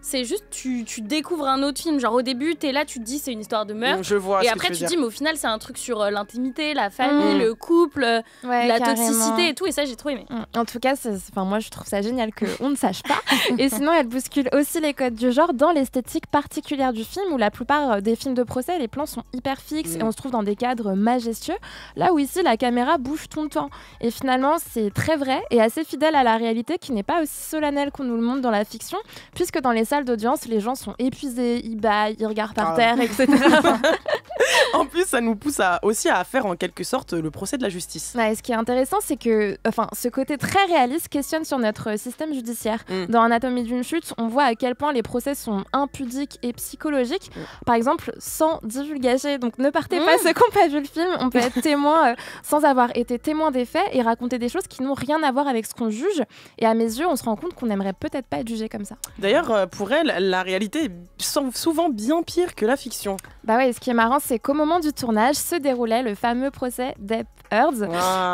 c'est juste, tu découvres un autre film. Genre, au début, t'es là, tu te dis, c'est une histoire de meurtre. Je vois et après, tu te dis, mais au final, c'est un truc sur l'intimité, la famille, le couple, la toxicité et tout. Et ça, j'ai trop aimé. En tout cas, moi, je trouve ça génial qu'on ne sache pas. Et sinon, elle bouscule aussi les codes du genre dans l'esthétique particulière du film, où la plupart des films de procès, les plans sont hyper fixes et on se trouve dans des cadres majestueux. Là où ici, la caméra bouge tout le temps. Et finalement, c'est très vrai et assez fidèle à la réalité, qui n'est pas aussi solennelle qu'on nous le montre dans la fiction, puisque dans les salles d'audience, les gens sont épuisés, ils baillent, ils regardent par terre, etc. En plus, ça nous pousse aussi à faire en quelque sorte le procès de la justice. Ouais, ce qui est intéressant, c'est que ce côté très réaliste questionne sur notre système judiciaire. Dans Anatomie d'une chute, on voit à quel point les procès sont impudiques et psychologiques. Par exemple, sans divulgacher. Donc ne partez pas ceux qui n'ont pas vu le film. On peut être témoin sans avoir été témoin des faits et raconter des choses qui n'ont rien à voir avec ce qu'on juge. Et à mes yeux, on se rend compte qu'on n'aimerait peut-être pas être jugé comme ça. D'ailleurs, pour elle, la réalité est souvent bien pire que la fiction. Bah ouais, ce qui est marrant, c'est qu'au moment du tournage se déroulait le fameux procès Depp Heard.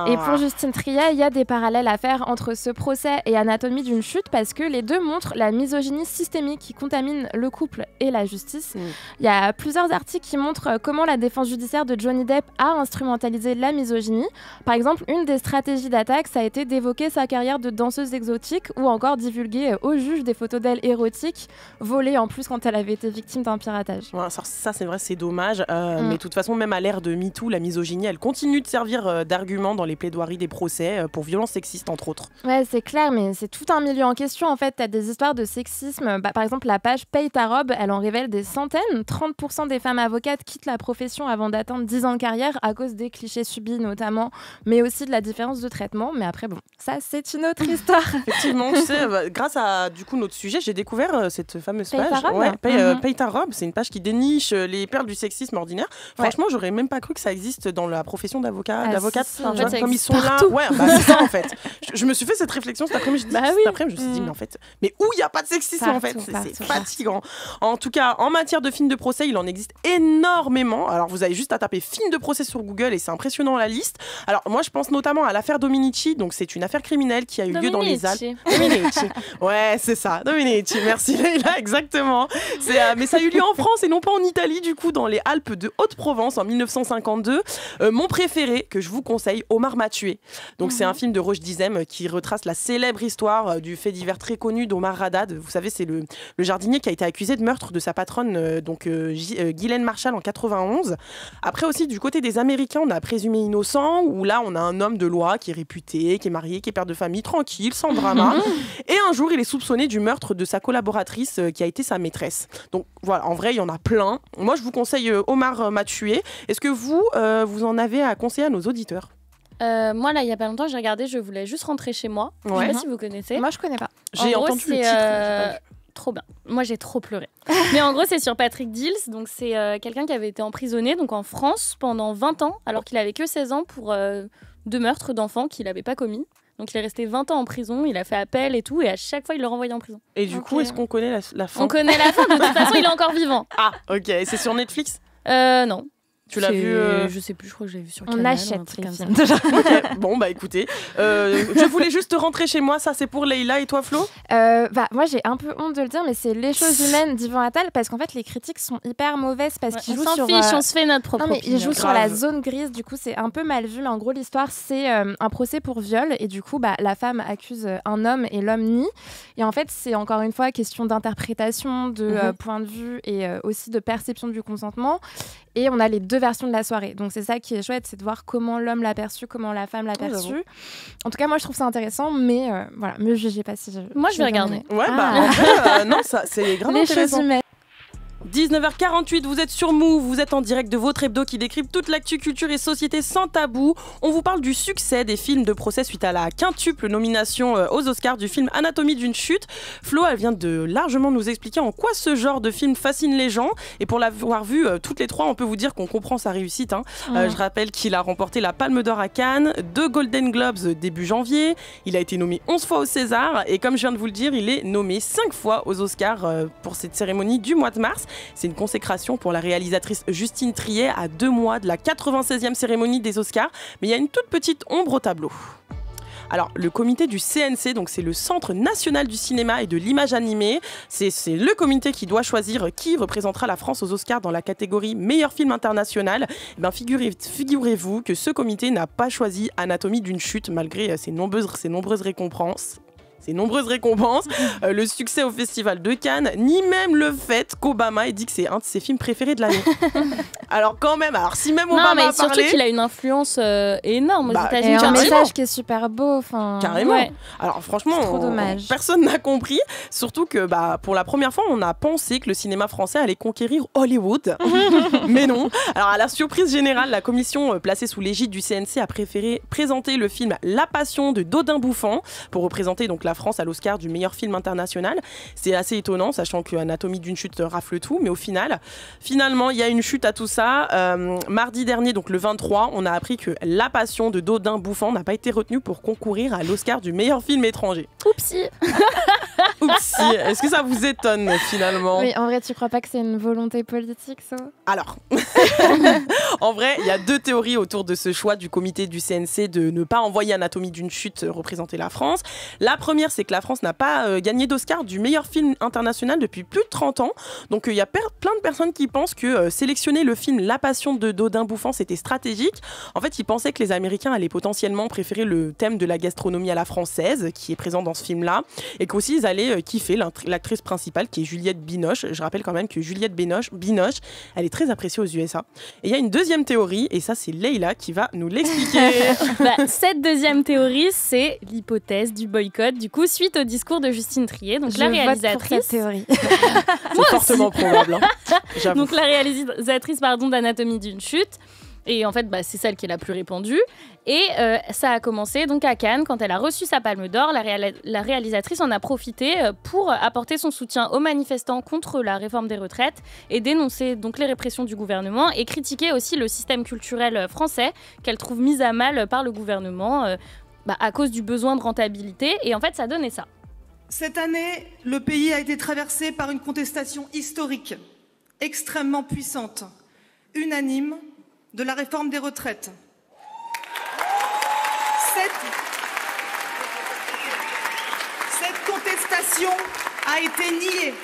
Et pour Justine Triet, il y a des parallèles à faire entre ce procès et Anatomie d'une chute parce que les deux montrent la misogynie systémique qui contamine le couple et la justice. Il y a plusieurs articles qui montrent comment la défense judiciaire de Johnny Depp a instrumentalisé la misogynie. Par exemple, une des stratégies d'attaque, ça a été d'évoquer sa carrière de danseuse exotique ou encore divulguer au juge des photos d'elle érotiques, volées en plus quand elle avait été victime d'un piratage. Ouais, ça, c'est vrai, c'est dommage. Mais de toute façon, même à l'ère de MeToo, la misogynie, elle continue de servir d'argument dans les plaidoiries des procès pour violences sexistes, entre autres. Ouais, c'est clair, mais c'est tout un milieu en question. En fait, t'as des histoires de sexisme. Par exemple, la page Paye ta robe, elle en révèle des centaines. 30% des femmes avocates quittent la profession avant d'atteindre 10 ans de carrière à cause des clichés subis notamment, mais aussi de la différence de traitement. Mais après, bon, ça, c'est une autre histoire. Effectivement, tu sais, grâce à du coup notre sujet, j'ai découvert cette fameuse Paye page. ta robe. Paye ta robe, c'est une page qui déniche les perles du sexisme ordinaire. Franchement, j'aurais même pas cru que ça existe dans la profession d'avocate. En fait, ça comme ils sont partout. là, c'est ça en fait. je me suis fait cette réflexion cet après-midi. Je me suis dit, mais en fait, mais où il n'y a pas de sexisme en fait, c'est fatigant. En tout cas, en matière de films de procès, il en existe énormément. Alors, vous avez juste à taper film de procès sur Google et c'est impressionnant la liste. Alors, moi, je pense notamment à l'affaire Dominici. Donc, c'est une affaire criminelle qui a eu lieu dans les Alpes. Dominici. Ouais, c'est ça. Dominici. Merci Leïla, exactement. Mais ça a eu lieu en France et non pas en Italie, du coup, dans les Alpes de Haute-Provence en 1952. Mon préféré, que je vous conseille, Omar m'a tué. Donc, c'est un film de Roche Dizem qui retrace la célèbre histoire du fait divers très connu d'Omar Haddad. Vous savez, c'est le jardinier qui a été accusé de meurtre de sa patronne, Ghislaine Marshall, en 91. Après aussi, du côté des Américains, on a Présumé innocent, où là, on a un homme de loi qui est réputé, qui est marié, qui est père de famille, tranquille, sans drama. Et un jour, il est soupçonné du meurtre de sa collaboratrice qui a été sa maîtresse. Donc voilà, en vrai, il y en a plein. Moi, je vous conseille Omar m'a tué. Est-ce que vous en avez à conseiller à nos auditeurs ? Moi, là, il y a pas longtemps, j'ai regardé, je voulais juste rentrer chez moi. Je sais pas si vous connaissez. Moi, je connais pas. J'ai entendu le titre. Trop bien. Moi, j'ai trop pleuré. Mais en gros, c'est sur Patrick Dills. Donc, c'est quelqu'un qui avait été emprisonné donc en France pendant 20 ans, alors qu'il avait que 16 ans pour 2 meurtres d'enfants qu'il n'avait pas commis. Donc, il est resté 20 ans en prison, il a fait appel et tout, et à chaque fois, il le renvoyait en prison. Et du coup, est-ce qu'on connaît la fin ? On connaît la fin, de toute façon, il est encore vivant. Ah, ok. Et c'est sur Netflix ? Non. Tu l'as vu Je sais plus, je crois que je l'ai vu sur On Canal. achète les films. Okay. Bon, bah écoutez, je voulais juste rentrer chez moi, ça c'est pour Leïla et toi Flo ? Moi j'ai un peu honte de le dire, mais c'est Les choses humaines d'Yvan Attal, parce qu'en fait les critiques sont hyper mauvaises parce qu'ils jouent sur... On s'en fiche, on se fait notre propre opinion. Ils jouent sur la zone grise, du coup c'est un peu mal vu, mais en gros l'histoire c'est un procès pour viol, et du coup la femme accuse un homme et l'homme nie, et en fait c'est encore une fois question d'interprétation, de point de vue et aussi de perception du consentement, et on a les deux versions de la soirée. Donc c'est ça qui est chouette, c'est de voir comment l'homme l'a perçu, comment la femme l'a perçu. En tout cas, moi je trouve ça intéressant, mais voilà, me jugez pas si je... Moi je vais regarder. Ouais, en vrai, non, ça, c'est grave intéressant. Choses humaines. 19h48, vous êtes sur Move, vous êtes en direct de votre hebdo qui décrypte toute l'actu culture et société sans tabou. On vous parle du succès des films de procès suite à la quintuple nomination aux Oscars du film Anatomie d'une chute. Flo, elle vient de largement nous expliquer en quoi ce genre de film fascine les gens. Et pour l'avoir vu toutes les trois, on peut vous dire qu'on comprend sa réussite. Je rappelle qu'il a remporté la Palme d'Or à Cannes, 2 Golden Globes début janvier. Il a été nommé 11 fois au César. Et comme je viens de vous le dire, il est nommé 5 fois aux Oscars pour cette cérémonie du mois de mars. C'est une consécration pour la réalisatrice Justine Triet à 2 mois de la 96e cérémonie des Oscars. Mais il y a une toute petite ombre au tableau. Alors, le comité du CNC, donc c'est le Centre national du cinéma et de l'image animée, c'est le comité qui doit choisir qui représentera la France aux Oscars dans la catégorie meilleur film international. Et bien, figurez-vous que ce comité n'a pas choisi Anatomie d'une chute malgré ses nombreuses récompenses. Le succès au Festival de Cannes, ni même le fait qu'Obama ait dit que c'est un de ses films préférés de l'année. Alors quand même, si même Obama a parlé... surtout qu'il a une influence énorme aux États-Unis. Et un message qui est super beau. Carrément. Ouais. Alors franchement, trop dommage. Personne n'a compris. Surtout que pour la première fois, on a pensé que le cinéma français allait conquérir Hollywood. Mais non. Alors à la surprise générale, la commission placée sous l'égide du CNC a préféré présenter le film La Passion de Dodin Bouffant pour représenter donc la France à l'Oscar du meilleur film international. C'est assez étonnant, sachant que Anatomie d'une chute rafle tout, mais finalement, il y a une chute à tout ça. Mardi dernier, donc le 23, on a appris que La Passion de Dodin Bouffant n'a pas été retenue pour concourir à l'Oscar du meilleur film étranger. Oupsie. Oupsie. Est-ce que ça vous étonne finalement ? Mais en vrai, tu crois pas que c'est une volonté politique, ça ? Alors, en vrai, il y a 2 théories autour de ce choix du comité du CNC de ne pas envoyer Anatomie d'une chute représenter la France. La première, c'est que la France n'a pas gagné d'Oscar du meilleur film international depuis plus de 30 ans. Donc il y a plein de personnes qui pensent que sélectionner le film La Passion de Dodin Bouffant, c'était stratégique. En fait, ils pensaient que les Américains allaient potentiellement préférer le thème de la gastronomie à la française, qui est présent dans ce film-là, et qu'aussi ils allaient kiffer l'actrice principale, qui est Juliette Binoche. Je rappelle quand même que Juliette Binoche, elle est très appréciée aux USA. Et il y a une deuxième théorie, et ça, c'est Leïla qui va nous l'expliquer. Cette deuxième théorie, c'est l'hypothèse du boycott. Du coup, suite au discours de Justine Triet, donc la réalisatrice. Vote pour cette théorie. C'est fortement probable. Donc la réalisatrice, d'Anatomie d'une chute. Et en fait, c'est celle qui est la plus répandue. Et ça a commencé donc à Cannes, quand elle a reçu sa Palme d'Or. La réalisatrice en a profité pour apporter son soutien aux manifestants contre la réforme des retraites et dénoncer donc les répressions du gouvernement et critiquer aussi le système culturel français qu'elle trouve mis à mal par le gouvernement. à cause du besoin de rentabilité. Et en fait, ça donnait ça. Cette année, le pays a été traversé par une contestation historique, extrêmement puissante, unanime, de la réforme des retraites. Cette contestation a été niée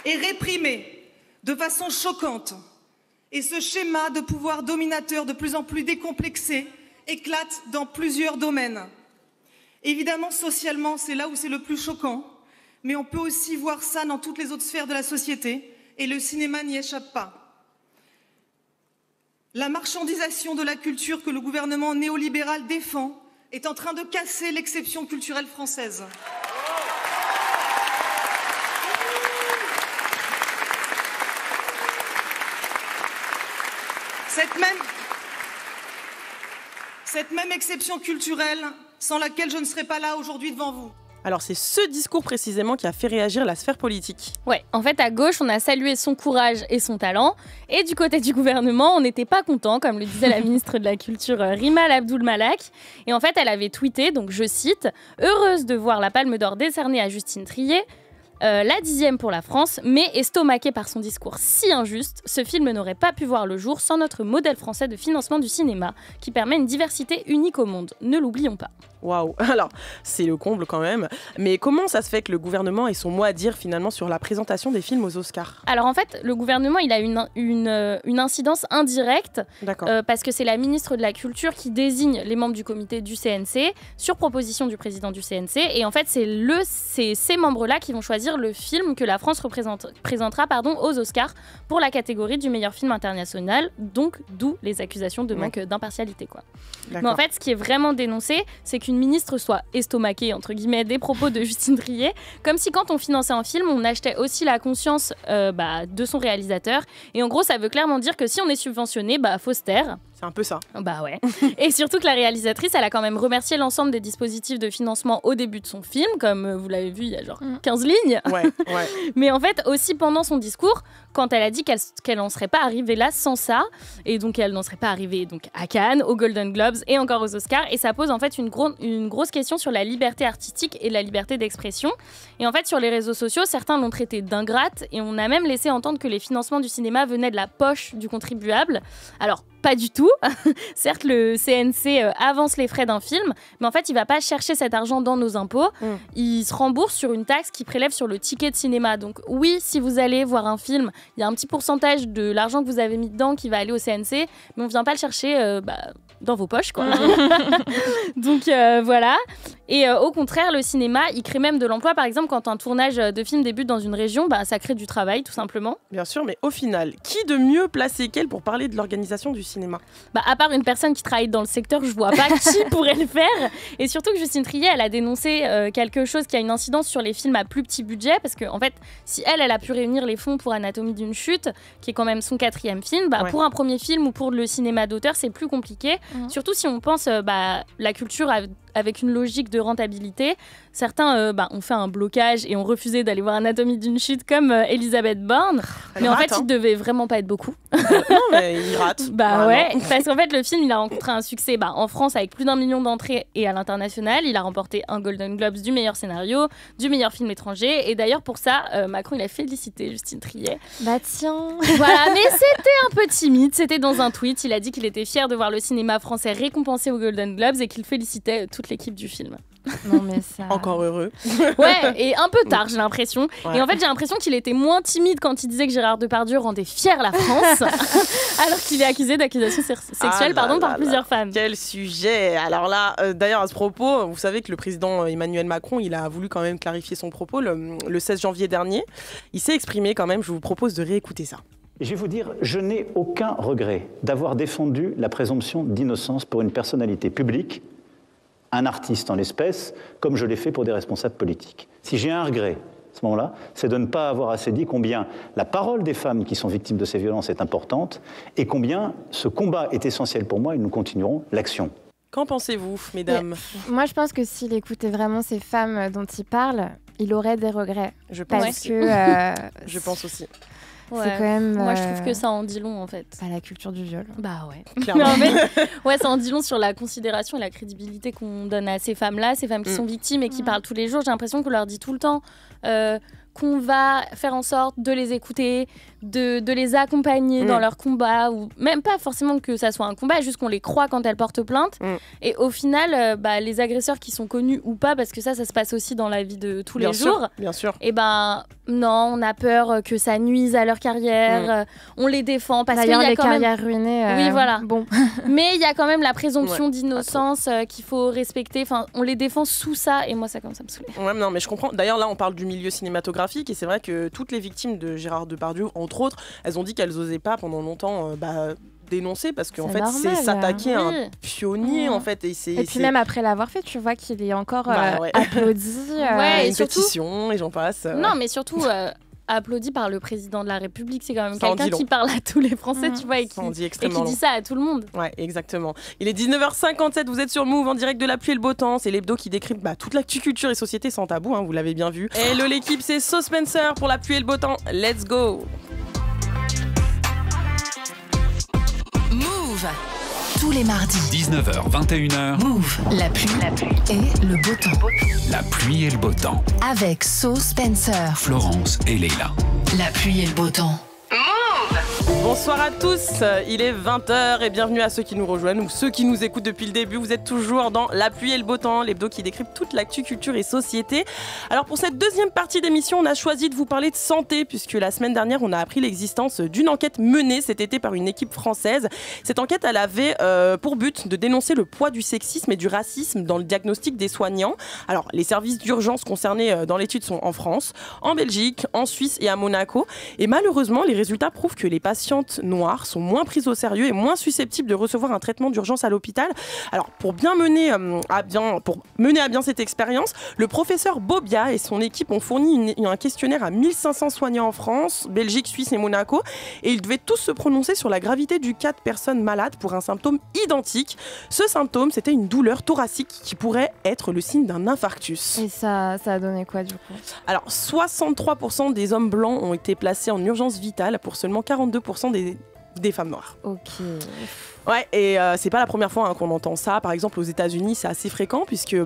et réprimée de façon choquante. Et ce schéma de pouvoir dominateur de plus en plus décomplexé éclate dans plusieurs domaines. Évidemment, socialement, c'est là où c'est le plus choquant, mais on peut aussi voir ça dans toutes les autres sphères de la société, et le cinéma n'y échappe pas. La marchandisation de la culture que le gouvernement néolibéral défend est en train de casser l'exception culturelle française. Cette même exception culturelle sans laquelle je ne serais pas là aujourd'hui devant vous. Alors c'est ce discours précisément qui a fait réagir la sphère politique. Ouais, en fait à gauche on a salué son courage et son talent, et du côté du gouvernement on n'était pas content, comme le disait la ministre de la Culture Rima Abdul-Malak. Et en fait elle avait tweeté, donc je cite, « Heureuse de voir la Palme d'Or décernée à Justine Triet, la 10e pour la France, mais estomaquée par son discours si injuste, ce film n'aurait pas pu voir le jour sans notre modèle français de financement du cinéma, qui permet une diversité unique au monde. Ne l'oublions pas. » Waouh, alors c'est le comble quand même. Mais comment ça se fait que le gouvernement ait son mot à dire finalement sur la présentation des films aux Oscars ? Alors en fait, le gouvernement il a une incidence indirecte parce que c'est la ministre de la Culture qui désigne les membres du comité du CNC sur proposition du président du CNC. Et en fait, c'est ces membres-là qui vont choisir le film que la France présentera aux Oscars pour la catégorie du meilleur film international. Donc d'où les accusations de manque d'impartialité, quoi. Mais en fait, ce qui est vraiment dénoncé, c'est qu'une ministre soit estomaquée, entre guillemets, des propos de Justine Triet, comme si quand on finançait un film, on achetait aussi la conscience de son réalisateur. Et en gros, ça veut clairement dire que si on est subventionné, faut se taire. C'est un peu ça. Bah ouais. Et surtout que la réalisatrice, elle a quand même remercié l'ensemble des dispositifs de financement au début de son film, comme vous l'avez vu, il y a genre 15 lignes. Ouais. Mais en fait, aussi pendant son discours, quand elle a dit qu'elle n'en serait pas arrivée là sans ça, et donc elle n'en serait pas arrivée donc à Cannes, aux Golden Globes et encore aux Oscars, et ça pose en fait une grosse question sur la liberté artistique et la liberté d'expression. Et en fait, sur les réseaux sociaux, certains l'ont traité d'ingrate, et on a même laissé entendre que les financements du cinéma venaient de la poche du contribuable. Alors, pas du tout. Certes, le CNC avance les frais d'un film, mais en fait, il ne va pas chercher cet argent dans nos impôts. Il se rembourse sur une taxe qui prélève sur le ticket de cinéma. Donc oui, si vous allez voir un film, il y a un petit pourcentage de l'argent que vous avez mis dedans qui va aller au CNC, mais on ne vient pas le chercher dans vos poches, quoi. Donc voilà. Et au contraire, le cinéma, il crée même de l'emploi. Par exemple, quand un tournage de film débute dans une région, ça crée du travail, tout simplement. Bien sûr, mais au final, qui de mieux placé qu'elle pour parler de l'organisation du cinéma ? À part une personne qui travaille dans le secteur, je vois pas qui pourrait le faire. Et surtout que Justine Triet, elle a dénoncé quelque chose qui a une incidence sur les films à plus petit budget, parce que en fait, si elle a pu réunir les fonds pour Anatomie d'une chute, qui est quand même son 4e film, pour un premier film ou pour le cinéma d'auteur, c'est plus compliqué. Surtout si on pense la culture avec une logique de rentabilité. Certains ont fait un blocage et ont refusé d'aller voir Anatomie d'une chute, comme Elisabeth Borne. Mais en fait, il devait vraiment pas être beaucoup. Non, mais il rate. Ouais, parce qu'en fait, le film, il a rencontré un succès en France avec plus d'1 million d'entrées, et à l'international, il a remporté un Golden Globes du meilleur scénario, du meilleur film étranger. Et d'ailleurs, pour ça, Macron, il a félicité Justine Triet. Bah tiens. Voilà, mais c'était un peu timide. C'était dans un tweet. Il a dit qu'il était fier de voir le cinéma français récompensé aux Golden Globes et qu'il félicitait toute l'équipe du film. Non mais ça... Encore heureux. Ouais, et un peu tard, j'ai l'impression. Ouais. Et en fait, j'ai l'impression qu'il était moins timide quand il disait que Gérard Depardieu rendait fière la France, alors qu'il est accusé d'accusations sexuelles par plusieurs femmes. Quel sujet. Alors là, d'ailleurs, à ce propos, vous savez que le président Emmanuel Macron, il a voulu quand même clarifier son propos le 16 janvier dernier. Il s'est exprimé quand même, je vous propose de réécouter ça. Je vais vous dire, je n'ai aucun regret d'avoir défendu la présomption d'innocence pour une personnalité publique, un artiste en l'espèce, comme je l'ai fait pour des responsables politiques. Si j'ai un regret, à ce moment-là, c'est de ne pas avoir assez dit combien la parole des femmes qui sont victimes de ces violences est importante et combien ce combat est essentiel pour moi et nous continuerons l'action. Qu'en pensez-vous, mesdames ? Moi, je pense que s'il écoutait vraiment ces femmes dont il parle, il aurait des regrets. Je pense parce que je pense aussi. C'est quand même. Moi, je trouve que ça en dit long, en fait. Pas la culture du viol. Bah ouais. Clairement. Mais en fait, ça en dit long sur la considération et la crédibilité qu'on donne à ces femmes-là, ces femmes qui sont victimes et qui parlent tous les jours. J'ai l'impression qu'on leur dit tout le temps qu'on va faire en sorte de les écouter, de les accompagner dans leur combat, ou même pas forcément que ça soit un combat, juste qu'on les croit quand elles portent plainte. Et au final, les agresseurs qui sont connus ou pas, parce que ça se passe aussi dans la vie de tous les jours. Bien sûr. Et non, on a peur que ça nuise à leur carrière. On les défend parce qu'il y a les quand même carrières ruinées. Oui, voilà. Bon. Mais il y a quand même la présomption d'innocence qu'il faut respecter. Enfin, on les défend sous ça, et moi ça commence à me saouler. Ouais, non, mais je comprends. D'ailleurs, là, on parle du milieu cinématographique, et c'est vrai que toutes les victimes de Gérard Depardieu, entre autres, elles ont dit qu'elles n'osaient pas pendant longtemps dénoncer, parce qu'en fait, c'est s'attaquer à un pionnier, en fait. Et puis même après l'avoir fait, tu vois qu'il est encore applaudi. Une pétition, et j'en passe. Non, mais surtout... applaudi par le président de la République, c'est quand même quelqu'un qui parle à tous les Français, tu vois, et qui dit ça à tout le monde. Ouais, exactement. Il est 19h57, vous êtes sur Move en direct de La Pluie et le Beau Temps. C'est l'hebdo qui décrypte toute l'actu culture et société sans tabou, vous l'avez bien vu. Hello l'équipe, c'est So Spencer pour La Pluie et le Beau Temps. Let's go. Move. Tous les mardis. 19h, 21h. Move. La pluie et le beau temps. La pluie et le beau temps. Avec So Spencer, Florence et Leila. La pluie et le beau temps. Bonsoir à tous, il est 20h et bienvenue à ceux qui nous rejoignent ou ceux qui nous écoutent depuis le début. Vous êtes toujours dans La Pluie et le Beau Temps, l'hebdo qui décrypte toute l'actu culture et société. Alors pour cette deuxième partie d'émission, on a choisi de vous parler de santé, puisque la semaine dernière, on a appris l'existence d'une enquête menée cet été par une équipe française. Cette enquête, elle avait pour but de dénoncer le poids du sexisme et du racisme dans le diagnostic des soignants. Alors les services d'urgence concernés dans l'étude sont en France, en Belgique, en Suisse et à Monaco. Et malheureusement, les résultats prouvent que les patientes noires sont moins prises au sérieux et moins susceptibles de recevoir un traitement d'urgence à l'hôpital. Alors pour mener à bien cette expérience, le professeur Bobia et son équipe ont fourni un questionnaire à 1500 soignants en France, Belgique, Suisse et Monaco, et ils devaient tous se prononcer sur la gravité du cas de personnes malades pour un symptôme identique. Ce symptôme, c'était une douleur thoracique qui pourrait être le signe d'un infarctus. Et ça a donné quoi du coup ? Alors 63% des hommes blancs ont été placés en urgence vitale pour seulement 42% des femmes noires. Ok. Ouais, et c'est pas la première fois qu'on entend ça. Par exemple, aux États-Unis, c'est assez fréquent, puisque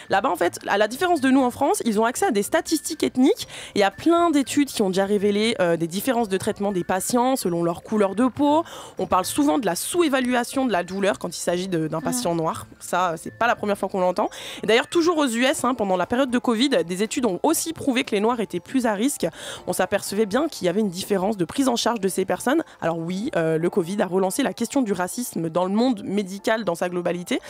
là-bas, en fait, à la différence de nous en France, ils ont accès à des statistiques ethniques. Il y a plein d'études qui ont déjà révélé des différences de traitement des patients selon leur couleur de peau. On parle souvent de la sous-évaluation de la douleur quand il s'agit d'un patient noir. Ça, c'est pas la première fois qu'on l'entend. Et d'ailleurs, toujours aux US, pendant la période de Covid, des études ont aussi prouvé que les noirs étaient plus à risque. On s'apercevait bien qu'il y avait une différence de prise en charge de ces personnes. Alors oui, le Covid a relancé la question du racisme dans le monde médical dans sa globalité.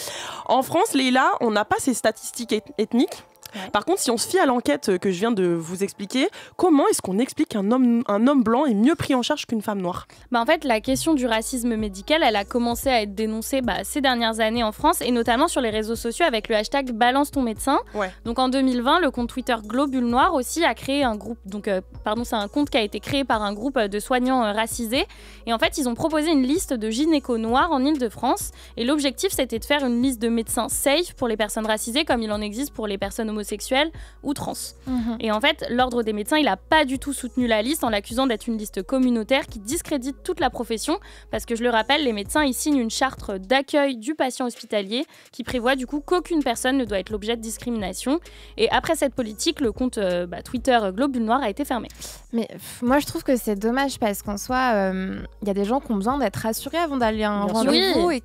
En France, Leila, on n'a pas ces statistiques ethniques. Ouais. Par contre, si on se fie à l'enquête que je viens de vous expliquer, comment est-ce qu'on explique qu'un homme blanc est mieux pris en charge qu'une femme noire ? En fait, la question du racisme médical, elle a commencé à être dénoncée ces dernières années en France, et notamment sur les réseaux sociaux avec le hashtag Balance ton médecin. Ouais. Donc en 2020, le compte Twitter Globule Noir aussi a créé un groupe, c'est un compte qui a été créé par un groupe de soignants racisés. Et en fait, ils ont proposé une liste de gynécos noirs en Ile-de-France. Et l'objectif, c'était de faire une liste de médecins safe pour les personnes racisées, comme il en existe pour les personnes homosexuels ou trans. Et en fait, l'Ordre des médecins, il n'a pas du tout soutenu la liste en l'accusant d'être une liste communautaire qui discrédite toute la profession, parce que je le rappelle, les médecins ils signent une charte d'accueil du patient hospitalier qui prévoit du coup qu'aucune personne ne doit être l'objet de discrimination. Et après cette politique, le compte Twitter Globule Noir a été fermé. Mais moi je trouve que c'est dommage, parce qu'en soi, y a des gens qui ont besoin d'être rassurés avant d'aller à un rendez-vous, et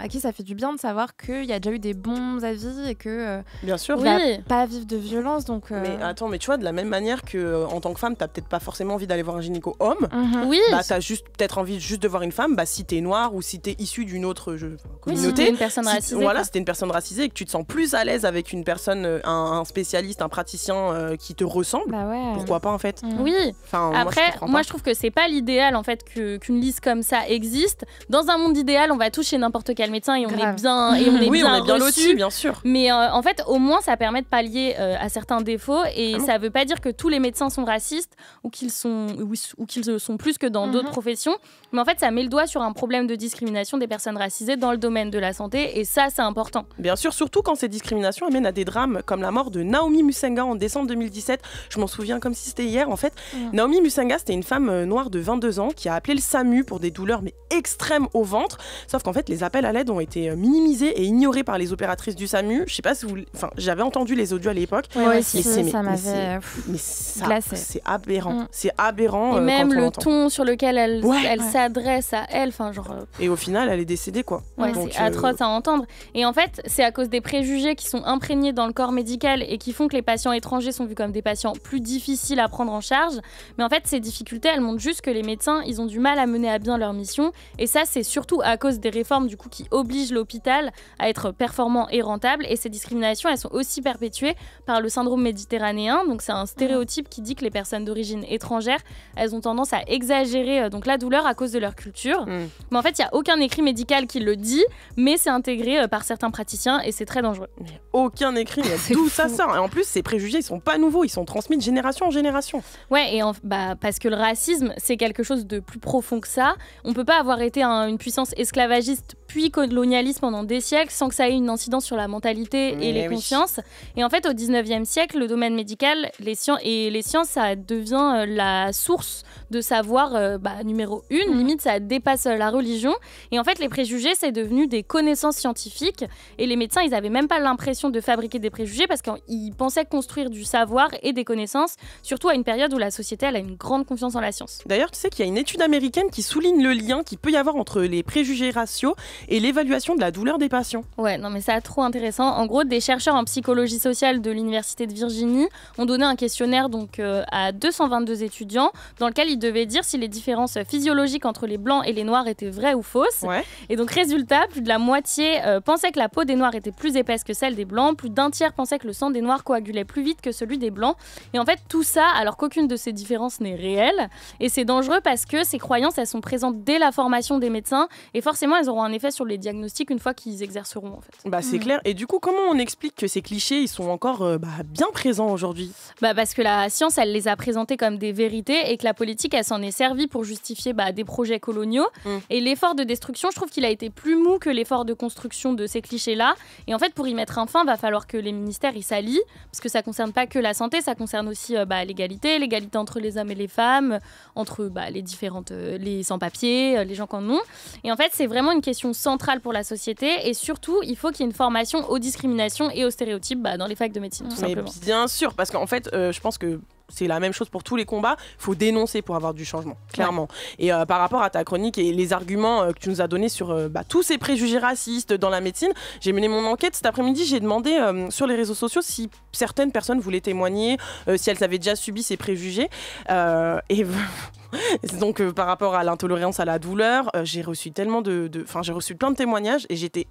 à qui ça fait du bien de savoir qu'il y a déjà eu des bons avis et que bien sûr, pas vivre de violence. Donc mais attends, mais tu vois, de la même manière que en tant que femme, t'as peut-être pas forcément envie d'aller voir un gynéco homme. Oui. T'as peut-être envie juste de voir une femme. Si t'es noire ou si t'es issu d'une autre communauté, si t'es une personne racisée. Voilà, si t'es une personne racisée et que tu te sens plus à l'aise avec une personne, un spécialiste, un praticien qui te ressemble. Pourquoi pas en fait. Oui. Après, moi je trouve que c'est pas l'idéal en fait qu'une liste comme ça existe. Dans un monde idéal, on va toucher n'importe quel médecin et on est bien, et on est bien lotis, bien sûr. Mais en fait, au moins ça permet permet de pallier à certains défauts. Et ça ne veut pas dire que tous les médecins sont racistes ou qu'ils le sont plus que dans d'autres professions. Mais en fait, ça met le doigt sur un problème de discrimination des personnes racisées dans le domaine de la santé. Et ça, c'est important. Bien sûr, surtout quand ces discriminations amènent à des drames comme la mort de Naomi Musenga en décembre 2017. Je m'en souviens comme si c'était hier. En fait, Naomi Musenga, c'était une femme noire de 22 ans qui a appelé le SAMU pour des douleurs mais extrêmes au ventre. Sauf qu'en fait, les appels à l'aide ont été minimisés et ignorés par les opératrices du SAMU. Je sais pas si vous... Enfin, j'avais entendu les audios à l'époque. Ouais, ça m'avait glacé. C'est aberrant. C'est aberrant. Et même le ton sur lequel elle s'adresse à elle. Et au final, elle est décédée, quoi. Ouais, donc, c'est atroce à entendre. Et en fait, c'est à cause des préjugés qui sont imprégnés dans le corps médical et qui font que les patients étrangers sont vus comme des patients plus difficiles à prendre en charge. Mais en fait, ces difficultés, elles montrent juste que les médecins, ils ont du mal à mener à bien leur mission. Et ça, c'est surtout à cause des réformes du coup qui obligent l'hôpital à être performant et rentable. Et ces discriminations, elles sont aussi perpétuées par le syndrome méditerranéen. Donc c'est un stéréotype qui dit que les personnes d'origine étrangère, elles ont tendance à exagérer donc la douleur à cause de leur culture. Mais en fait, il n'y a aucun écrit médical qui le dit, mais c'est intégré par certains praticiens et c'est très dangereux. Aucun écrit, mais d'où ça sort. Et en plus, ces préjugés, ils sont pas nouveaux, ils sont transmis de génération en génération. Ouais, et parce que le racisme, c'est quelque chose de plus profond que ça. On peut pas avoir été une puissance esclavagiste puis colonialiste pendant des siècles sans que ça ait une incidence sur la mentalité et les consciences. Et en fait, au 19e siècle, le domaine médical, les sciences, ça devient la source de savoir numéro 1. Limite, ça dépasse la religion. Et en fait, les préjugés, c'est devenu des connaissances scientifiques. Et les médecins, ils avaient même pas l'impression de fabriquer des préjugés parce qu'ils pensaient construire du savoir et des connaissances, surtout à une période où la société elle a une grande confiance en la science. D'ailleurs, tu sais qu'il y a une étude américaine qui souligne le lien qu'il peut y avoir entre les préjugés raciaux et l'évaluation de la douleur des patients. Ouais, non mais c'est trop intéressant. En gros, des chercheurs en psychologie sociale de l'université de Virginie ont donné un questionnaire à 222 étudiants dans lequel ils devaient dire si les différences physiologiques entre les blancs et les noirs étaient vraies ou fausses. Ouais. Et donc résultat, plus de la moitié pensait que la peau des noirs était plus épaisse que celle des blancs, plus d'un tiers pensait que le sang des noirs coagulait plus vite que celui des blancs. Et en fait, tout ça, alors qu'aucune de ces différences n'est réelle. Et c'est dangereux parce que ces croyances, elles sont présentes dès la formation des médecins et forcément, elles auront un effet sur les diagnostics une fois qu'ils exerceront en fait. C'est clair. Et du coup, comment on explique que ces clichés, ils sont encore bien présents aujourd'hui ? Parce que la science, elle les a présentés comme des vérités et que la politique, elle s'en est servie pour justifier des projets coloniaux. Et l'effort de destruction, je trouve qu'il a été plus mou que l'effort de construction de ces clichés-là. Et en fait, pour y mettre un fin, va falloir que les ministères y s'allient, parce que ça concerne pas que la santé, ça concerne aussi l'égalité entre les hommes et les femmes, entre les sans-papiers, les gens qui en ont. Et en fait, c'est vraiment une question centrale pour la société. Et surtout, il faut qu'il y ait une formation aux discriminations et aux stéréotypes dans les facs de médecine, tout simplement. Mais bien sûr, parce qu'en fait, je pense que c'est la même chose pour tous les combats. Il faut dénoncer pour avoir du changement, clairement. Ouais. Et par rapport à ta chronique et les arguments que tu nous as donnés sur tous ces préjugés racistes dans la médecine, j'ai mené mon enquête cet après-midi. J'ai demandé sur les réseaux sociaux si certaines personnes voulaient témoigner, si elles avaient déjà subi ces préjugés. Et donc, par rapport à l'intolérance à la douleur, j'ai reçu tellement j'ai reçu plein de témoignages et j'étais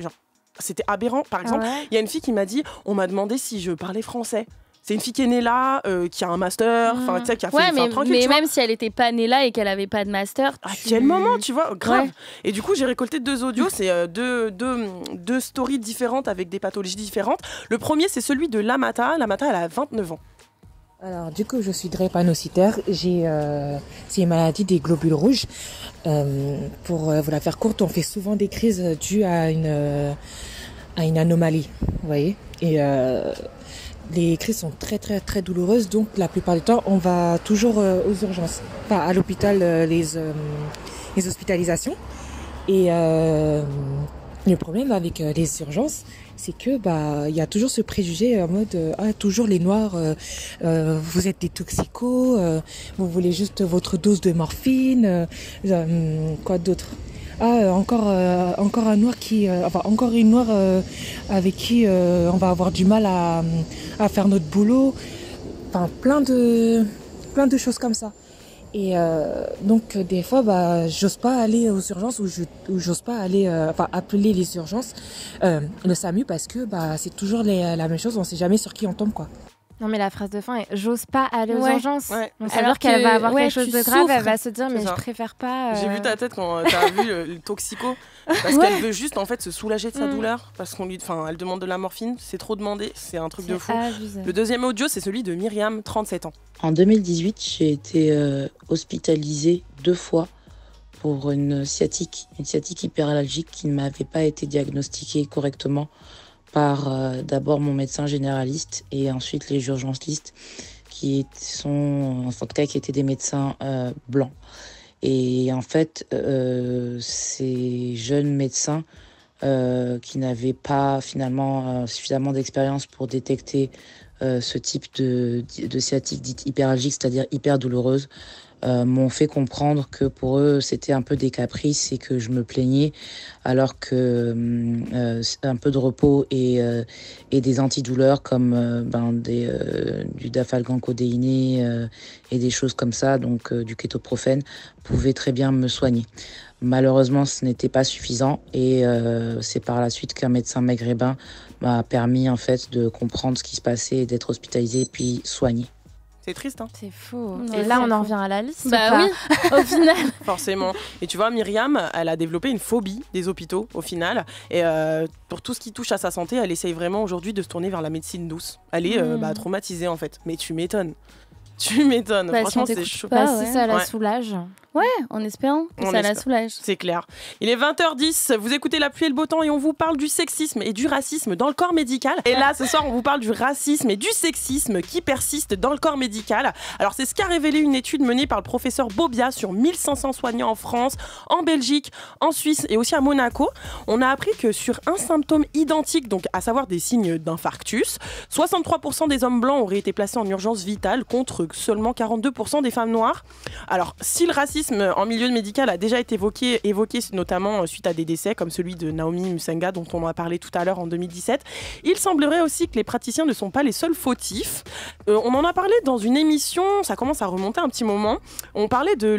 c'était aberrant. Par exemple, il y a une fille qui m'a dit, on m'a demandé si je parlais français. C'est une fille qui est née là, qui a un master, tu sais, qui a fait une tranquille. Mais même si elle n'était pas née là et qu'elle n'avait pas de master. À quel moment, tu vois, grave. Ouais. Et du coup, j'ai récolté 2 audios, c'est deux stories différentes avec des pathologies différentes. Le premier, c'est celui de Lamata. Lamata, elle a 29 ans. Alors, du coup, je suis drépanocytaire. C'est une maladie des globules rouges. Pour vous la faire courte, on fait souvent des crises dues à une anomalie, vous voyez. Et les crises sont très très très douloureuses, donc la plupart du temps on va toujours aux urgences, enfin à l'hôpital, les hospitalisations. Et le problème avec les urgences, c'est que il y a toujours ce préjugé en mode toujours les noirs, vous êtes des toxicos, vous voulez juste votre dose de morphine, quoi d'autre. Encore un noir encore une noire avec qui on va avoir du mal à faire notre boulot. Enfin, plein de choses comme ça. Et donc des fois, j'ose pas aller aux urgences ou j'ose pas aller, appeler les urgences, le SAMU, parce que c'est toujours la même chose. On sait jamais sur qui on tombe, quoi. Non, mais la phrase de fin est « j'ose pas aller aux urgences ». Donc ça veut Alors dire qu'elle va avoir quelque chose tu de grave, souffres. elle va se dire « mais C'est ça. je préfère pas… J'ai vu ta tête quand t'as vu le toxico. Parce qu'elle veut juste en fait se soulager de sa douleur. Parce elle demande de la morphine. C'est trop demandé. C'est un truc de fou. abusé. Le deuxième audio, c'est celui de Myriam, 37 ans. En 2018, j'ai été hospitalisée 2 fois pour une sciatique hyperalgique qui ne m'avait pas été diagnostiquée correctement par d'abord mon médecin généraliste et ensuite les urgentistes qui étaient des médecins blancs. Et en fait, ces jeunes médecins qui n'avaient pas finalement suffisamment d'expérience pour détecter ce type de sciatique dite hyperalgique, c'est-à-dire hyper douloureuse, m'ont fait comprendre que pour eux c'était un peu des caprices et que je me plaignais, alors que un peu de repos et des antidouleurs comme du dafalgan-codéiné et des choses comme ça, donc du kétoprophène, pouvaient très bien me soigner. Malheureusement, ce n'était pas suffisant et c'est par la suite qu'un médecin maghrébin m'a permis en fait de comprendre ce qui se passait et d'être hospitalisé puis soigné. C'est triste, hein. C'est faux. Non, Et là, on en revient à la liste. Bah oui, au final. Forcément. Et tu vois, Myriam, elle a développé une phobie des hôpitaux, au final. Et pour tout ce qui touche à sa santé, elle essaye vraiment aujourd'hui de se tourner vers la médecine douce. Elle est traumatisée, en fait. Mais tu m'étonnes. Tu m'étonnes. Franchement, c'est chaud. Si ça la soulage. Ouais, en espérant que ça la soulage. C'est clair. Il est 20h10, vous écoutez La Pluie et le Beau Temps et on vous parle du sexisme et du racisme dans le corps médical. Et là, ce soir, on vous parle du racisme et du sexisme qui persistent dans le corps médical. Alors, c'est ce qu'a révélé une étude menée par le professeur Bobia sur 1500 soignants en France, en Belgique, en Suisse et aussi à Monaco. On a appris que sur un symptôme identique, donc à savoir des signes d'infarctus, 63% des hommes blancs auraient été placés en urgence vitale contre seulement 42% des femmes noires. Alors, si le racisme en milieu médical a déjà été évoqué notamment suite à des décès comme celui de Naomi Musenga dont on a parlé tout à l'heure en 2017, il semblerait aussi que les praticiens ne sont pas les seuls fautifs. On en a parlé dans une émission, ça commence à remonter un petit moment, on parlait de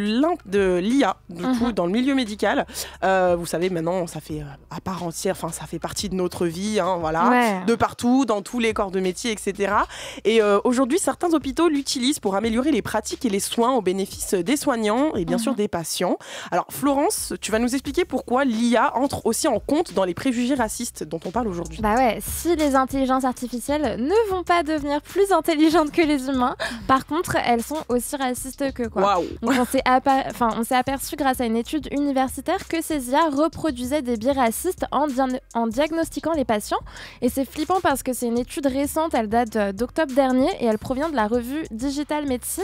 l'IA du coup, dans le milieu médical. Vous savez, maintenant ça fait à part entière, ça fait partie de notre vie, de partout, dans tous les corps de métier, etc. Et aujourd'hui, certains hôpitaux l'utilisent pour améliorer les pratiques et les soins au bénéfice des soignants et bien sûr des patients. Alors Florence, tu vas nous expliquer pourquoi l'IA entre aussi en compte dans les préjugés racistes dont on parle aujourd'hui. Bah ouais, si les intelligences artificielles ne vont pas devenir plus intelligentes que les humains, par contre, elles sont aussi racistes que quoi. Wow. Donc on s'est aperçu grâce à une étude universitaire que ces IA reproduisaient des biais racistes en diagnostiquant les patients. Et c'est flippant parce que c'est une étude récente, elle date d'octobre dernier et elle provient de la revue Digital Medicine.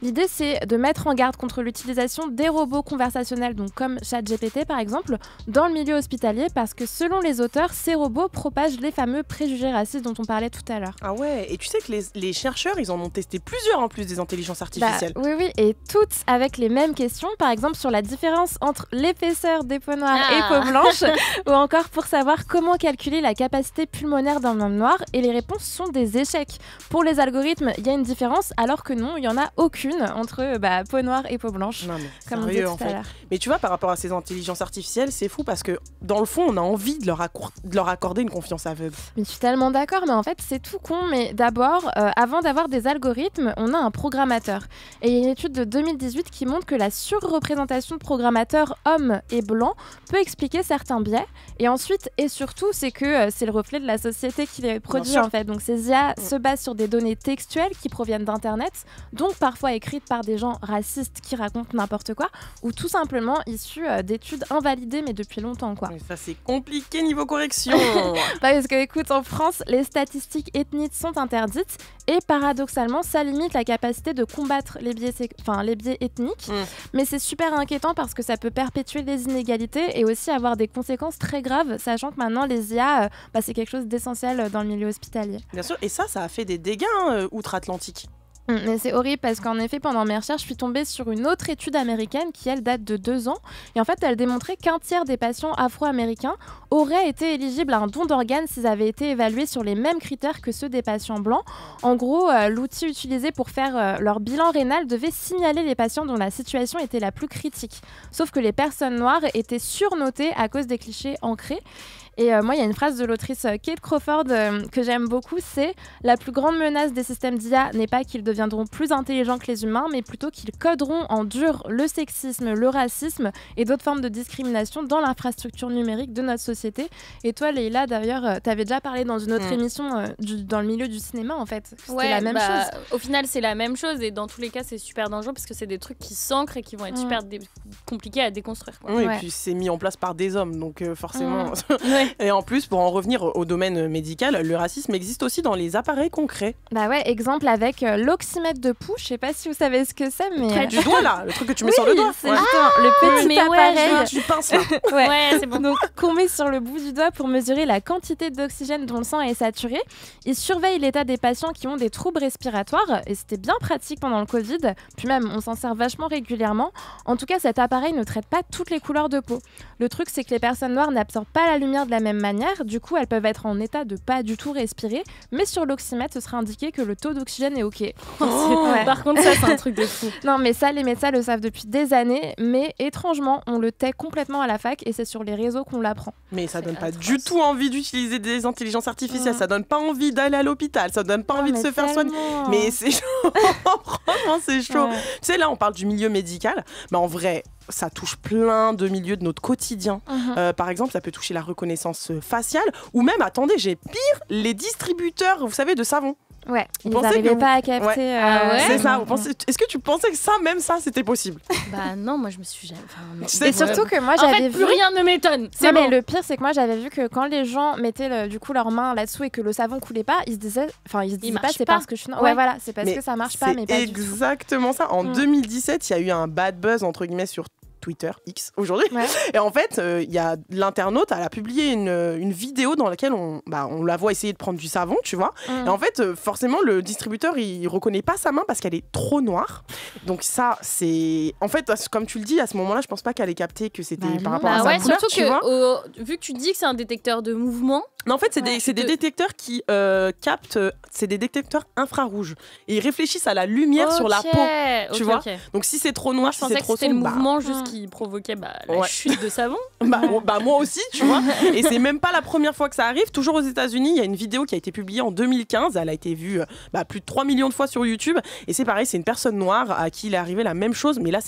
L'idée, c'est de mettre en garde contre l'utilisation des robots conversationnels, donc comme ChatGPT par exemple, dans le milieu hospitalier, parce que selon les auteurs, ces robots propagent les fameux préjugés racistes dont on parlait tout à l'heure. Ah ouais, et tu sais que les chercheurs, ils en ont testé plusieurs en plus des intelligences artificielles. Oui, et toutes avec les mêmes questions, par exemple sur la différence entre l'épaisseur des peaux noires et peaux blanches, ou encore pour savoir comment calculer la capacité pulmonaire d'un homme noir, et les réponses sont des échecs. Pour les algorithmes, il y a une différence, alors que non, il n'y en a aucune entre peau noire et peau blanche, comme on disait tout à l'heure. Mais tu vois, par rapport à ces intelligences artificielles, c'est fou parce que dans le fond, on a envie de leur accorder une confiance aveugle. Mais je suis tellement d'accord, mais en fait, c'est tout con. Mais d'abord, avant d'avoir des algorithmes, on a un programmateur. Et il y a une étude de 2018 qui montre que la surreprésentation de programmateurs hommes et blancs peut expliquer certains biais. Et ensuite, et surtout, c'est que c'est le reflet de la société qui les produit en fait. Donc ces IA se basent sur des données textuelles qui proviennent d'Internet, donc parfois écrites par des gens racistes qui racontent n'importe quoi, ou tout simplement issues d'études invalidées mais depuis longtemps quoi. Mais ça c'est compliqué niveau correction. Parce que écoute, en France, les statistiques ethniques sont interdites et paradoxalement, ça limite la capacité de combattre les biais ethniques. Mais c'est super inquiétant parce que ça peut perpétuer les inégalités et aussi avoir des conséquences très graves, sachant que maintenant les IA, c'est quelque chose d'essentiel dans le milieu hospitalier. Bien sûr, et ça a fait des dégâts outre-Atlantique. Mais c'est horrible parce qu'en effet, pendant mes recherches, je suis tombée sur une autre étude américaine qui, elle, date de 2 ans. Et en fait, elle démontrait qu'un tiers des patients afro-américains auraient été éligibles à un don d'organes s'ils avaient été évalués sur les mêmes critères que ceux des patients blancs. En gros, l'outil utilisé pour faire leur bilan rénal devait signaler les patients dont la situation était la plus critique. Sauf que les personnes noires étaient surnotées à cause des clichés ancrés. Et moi, il y a une phrase de l'autrice Kate Crawford que j'aime beaucoup, c'est « La plus grande menace des systèmes d'IA n'est pas qu'ils deviendront plus intelligents que les humains, mais plutôt qu'ils coderont en dur le sexisme, le racisme et d'autres formes de discrimination dans l'infrastructure numérique de notre société. » Et toi, Leïla, d'ailleurs, tu avais déjà parlé dans une autre émission dans le milieu du cinéma, en fait. C'était la même chose. Au final, c'est la même chose et dans tous les cas, c'est super dangereux parce que c'est des trucs qui s'ancrent et qui vont être super compliqués à déconstruire. Quoi. Oui, et puis c'est mis en place par des hommes, donc forcément... Et en plus, pour en revenir au domaine médical, le racisme existe aussi dans les appareils concrets. Bah ouais, exemple avec l'oxymètre de pouls, je sais pas si vous savez ce que c'est, mais... Le truc du doigt là, le truc que tu mets sur le doigt. C'est le petit appareil. Tu pinces là. Ouais, c'est bon. Donc qu'on met sur le bout du doigt pour mesurer la quantité d'oxygène dont le sang est saturé. Il surveille l'état des patients qui ont des troubles respiratoires et c'était bien pratique pendant le Covid. Puis même, on s'en sert vachement régulièrement. En tout cas, cet appareil ne traite pas toutes les couleurs de peau. Le truc, c'est que les personnes noires n'absorbent pas la lumière de la même manière. Du coup, elles peuvent être en état de pas du tout respirer. Mais sur l'oxymètre, ce sera indiqué que le taux d'oxygène est OK. Par contre, ça, c'est un truc de fou. Non, mais ça, les médecins le savent depuis des années. Mais étrangement, on le tait complètement à la fac et c'est sur les réseaux qu'on l'apprend. Mais ça donne pas du tout envie d'utiliser des intelligences artificielles. Ça donne pas envie d'aller à l'hôpital. Ça donne pas envie de se faire soigner. Mais c'est chaud. Franchement, c'est chaud. Tu sais, là, on parle du milieu médical. Mais en vrai, ça touche plein de milieux de notre quotidien. Par exemple, ça peut toucher la reconnaissance faciale ou même, attendez, j'ai pire, les distributeurs, vous savez, de savon. Ouais, ils n'arrivaient pas à capter. C'est ça. Est-ce que tu pensais que ça, même ça, c'était possible? Bah non, moi je me suis jamais. Et surtout que moi j'avais vu. Plus rien ne m'étonne. C'est bon. Mais le pire, c'est que moi j'avais vu que quand les gens mettaient du coup leurs mains là-dessous et que le savon coulait pas, ils se disaient pas c'est parce que je suis. Ouais, voilà, c'est parce que ça marche pas, mais pas du tout. C'est exactement ça. En 2017, il y a eu un bad buzz entre guillemets sur Twitter, X aujourd'hui. Et en fait, il y a l'internaute, elle a publié une vidéo dans laquelle on la voit essayer de prendre du savon, tu vois. Et en fait, forcément, le distributeur, il reconnaît pas sa main parce qu'elle est trop noire. Donc ça, c'est... En fait, comme tu le dis, à ce moment-là, je pense pas qu'elle ait capté que c'était par rapport à sa couleur, surtout tu vois. Vu que tu dis que c'est un détecteur de mouvement... Non, en fait, c'est des détecteurs qui captent... C'est des détecteurs infrarouges. Et ils réfléchissent à la lumière sur la peau, tu vois. Donc si c'est trop noir, je pensais que c'était le mouvement juste qui provoquait la chute de savon. Moi aussi, tu vois. Et c'est même pas la première fois que ça arrive. Toujours aux États-Unis, il y a une vidéo qui a été publiée en 2015. Elle a été vue plus de 3 millions de fois sur YouTube. Et c'est pareil, c'est une personne noire à qui il est arrivé la même chose. Mais là,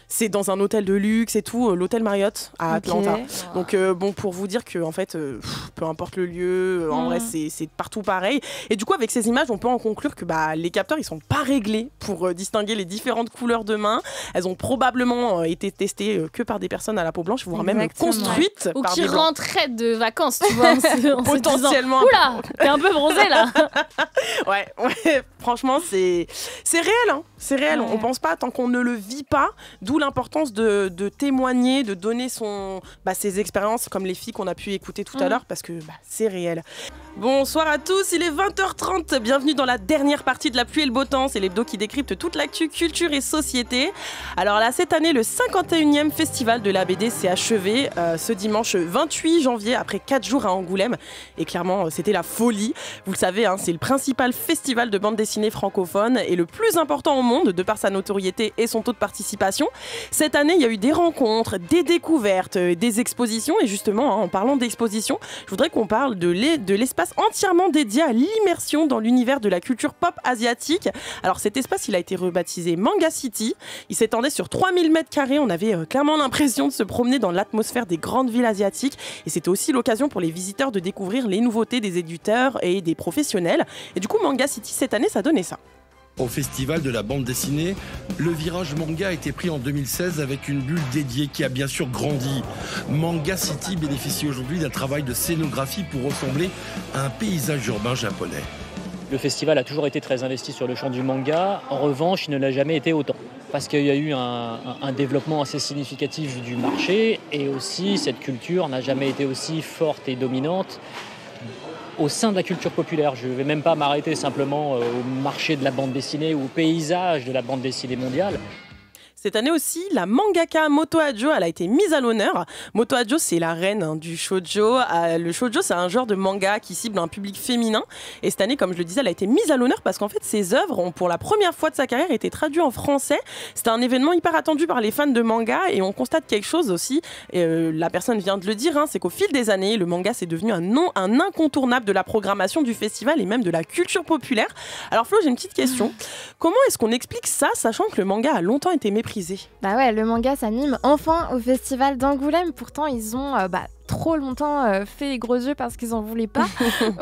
c'est dans un hôtel de luxe et tout, l'hôtel Marriott à Atlanta. Donc pour vous dire que en fait, peu importe le lieu, en vrai c'est partout pareil. Et du coup avec ces images, on peut en conclure que les capteurs ils sont pas réglés pour distinguer les différentes couleurs de mains. Elles ont probablement été testées que par des personnes à la peau blanche, voire même construites ou par qui des blancs. rentraient de vacances, tu vois, potentiellement. Oula, t'es un peu bronzé là. ouais, franchement c'est réel, hein. C'est réel. On pense pas tant qu'on ne le vit pas. D'où l'importance de témoigner, de donner ses expériences, comme les filles qu'on a pu écouter tout à l'heure, parce que c'est réel. Bonsoir à tous, il est 20h30, bienvenue dans la dernière partie de La Pluie et le Beau Temps, c'est l'hebdo qui décrypte toute l'actu, culture et société. Alors là, cette année, le 51e festival de la BD s'est achevé ce dimanche 28 janvier, après 4 jours à Angoulême, et clairement, c'était la folie. Vous le savez, hein, c'est le principal festival de bande dessinée francophone et le plus important au monde, de par sa notoriété et son taux de participation. Cette année, il y a eu des rencontres, des découvertes, des expositions, et justement, en parlant d'expositions, je voudrais qu'on parle de l'espace entièrement dédié à l'immersion dans l'univers de la culture pop asiatique. Alors cet espace, il a été rebaptisé Manga City. Il s'étendait sur 3000 m². On avait clairement l'impression de se promener dans l'atmosphère des grandes villes asiatiques. Et c'était aussi l'occasion pour les visiteurs de découvrir les nouveautés des éditeurs et des professionnels. Et du coup, Manga City, cette année, ça donnait ça. Au festival de la bande dessinée, le virage manga a été pris en 2016 avec une bulle dédiée qui a bien sûr grandi. Manga City bénéficie aujourd'hui d'un travail de scénographie pour ressembler à un paysage urbain japonais. Le festival a toujours été très investi sur le champ du manga. En revanche, il ne l'a jamais été autant. Parce qu'il y a eu un développement assez significatif du marché et aussi cette culture n'a jamais été aussi forte et dominante au sein de la culture populaire. Je ne vais même pas m'arrêter simplement au marché de la bande dessinée ou au paysage de la bande dessinée mondiale. Cette année aussi, la mangaka Moto Hagio, elle a été mise à l'honneur. Moto Hagio, c'est la reine du shoujo. Le shoujo, c'est un genre de manga qui cible un public féminin. Et cette année, comme je le disais, elle a été mise à l'honneur parce qu'en fait, ses œuvres ont, pour la première fois de sa carrière, été traduites en français. C'était un événement hyper attendu par les fans de manga. Et on constate quelque chose aussi, la personne vient de le dire, c'est qu'au fil des années, le manga, c'est devenu un incontournable de la programmation du festival et même de la culture populaire. Alors Flo, j'ai une petite question. Comment est-ce qu'on explique ça, sachant que le manga a longtemps été méprisé ? Bah ouais, le manga s'anime enfin au festival d'Angoulême. Pourtant, ils ont trop longtemps fait les gros yeux parce qu'ils en voulaient pas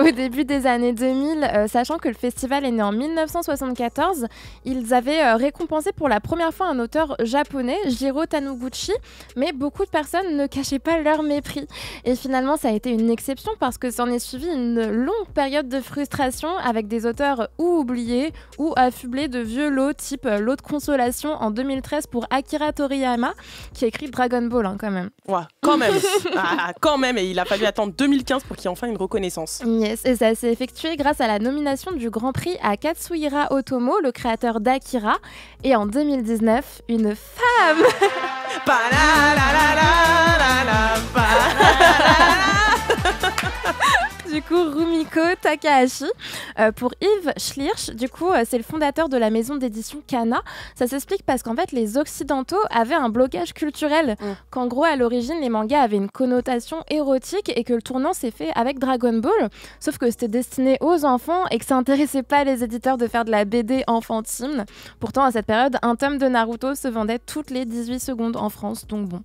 au début des années 2000, sachant que le festival est né en 1974. Ils avaient récompensé pour la première fois un auteur japonais, Jiro Taniguchi, mais beaucoup de personnes ne cachaient pas leur mépris. Et finalement, ça a été une exception parce que s'en est suivi une longue période de frustration avec des auteurs ou oubliés ou affublés de vieux lots type lot de consolation en 2013 pour Akira Toriyama qui a écrit Dragon Ball quand même. Ouais, quand même. Quand même, et il a fallu attendre 2015 pour qu'il y ait enfin une reconnaissance. Yes, et ça s'est effectué grâce à la nomination du Grand Prix à Katsuhira Otomo, le créateur d'Akira, et en 2019, une femme. Du coup, Rumiko Takahashi. Pour Yves Schlierch, du coup, c'est le fondateur de la maison d'édition Kana. Ça s'explique parce qu'en fait, les Occidentaux avaient un blocage culturel. Qu'en gros, à l'origine, les mangas avaient une connotation érotique et que le tournant s'est fait avec Dragon Ball. Sauf que c'était destiné aux enfants et que ça intéressait pas les éditeurs de faire de la BD enfantine. Pourtant, à cette période, un tome de Naruto se vendait toutes les 18 secondes en France. Donc bon.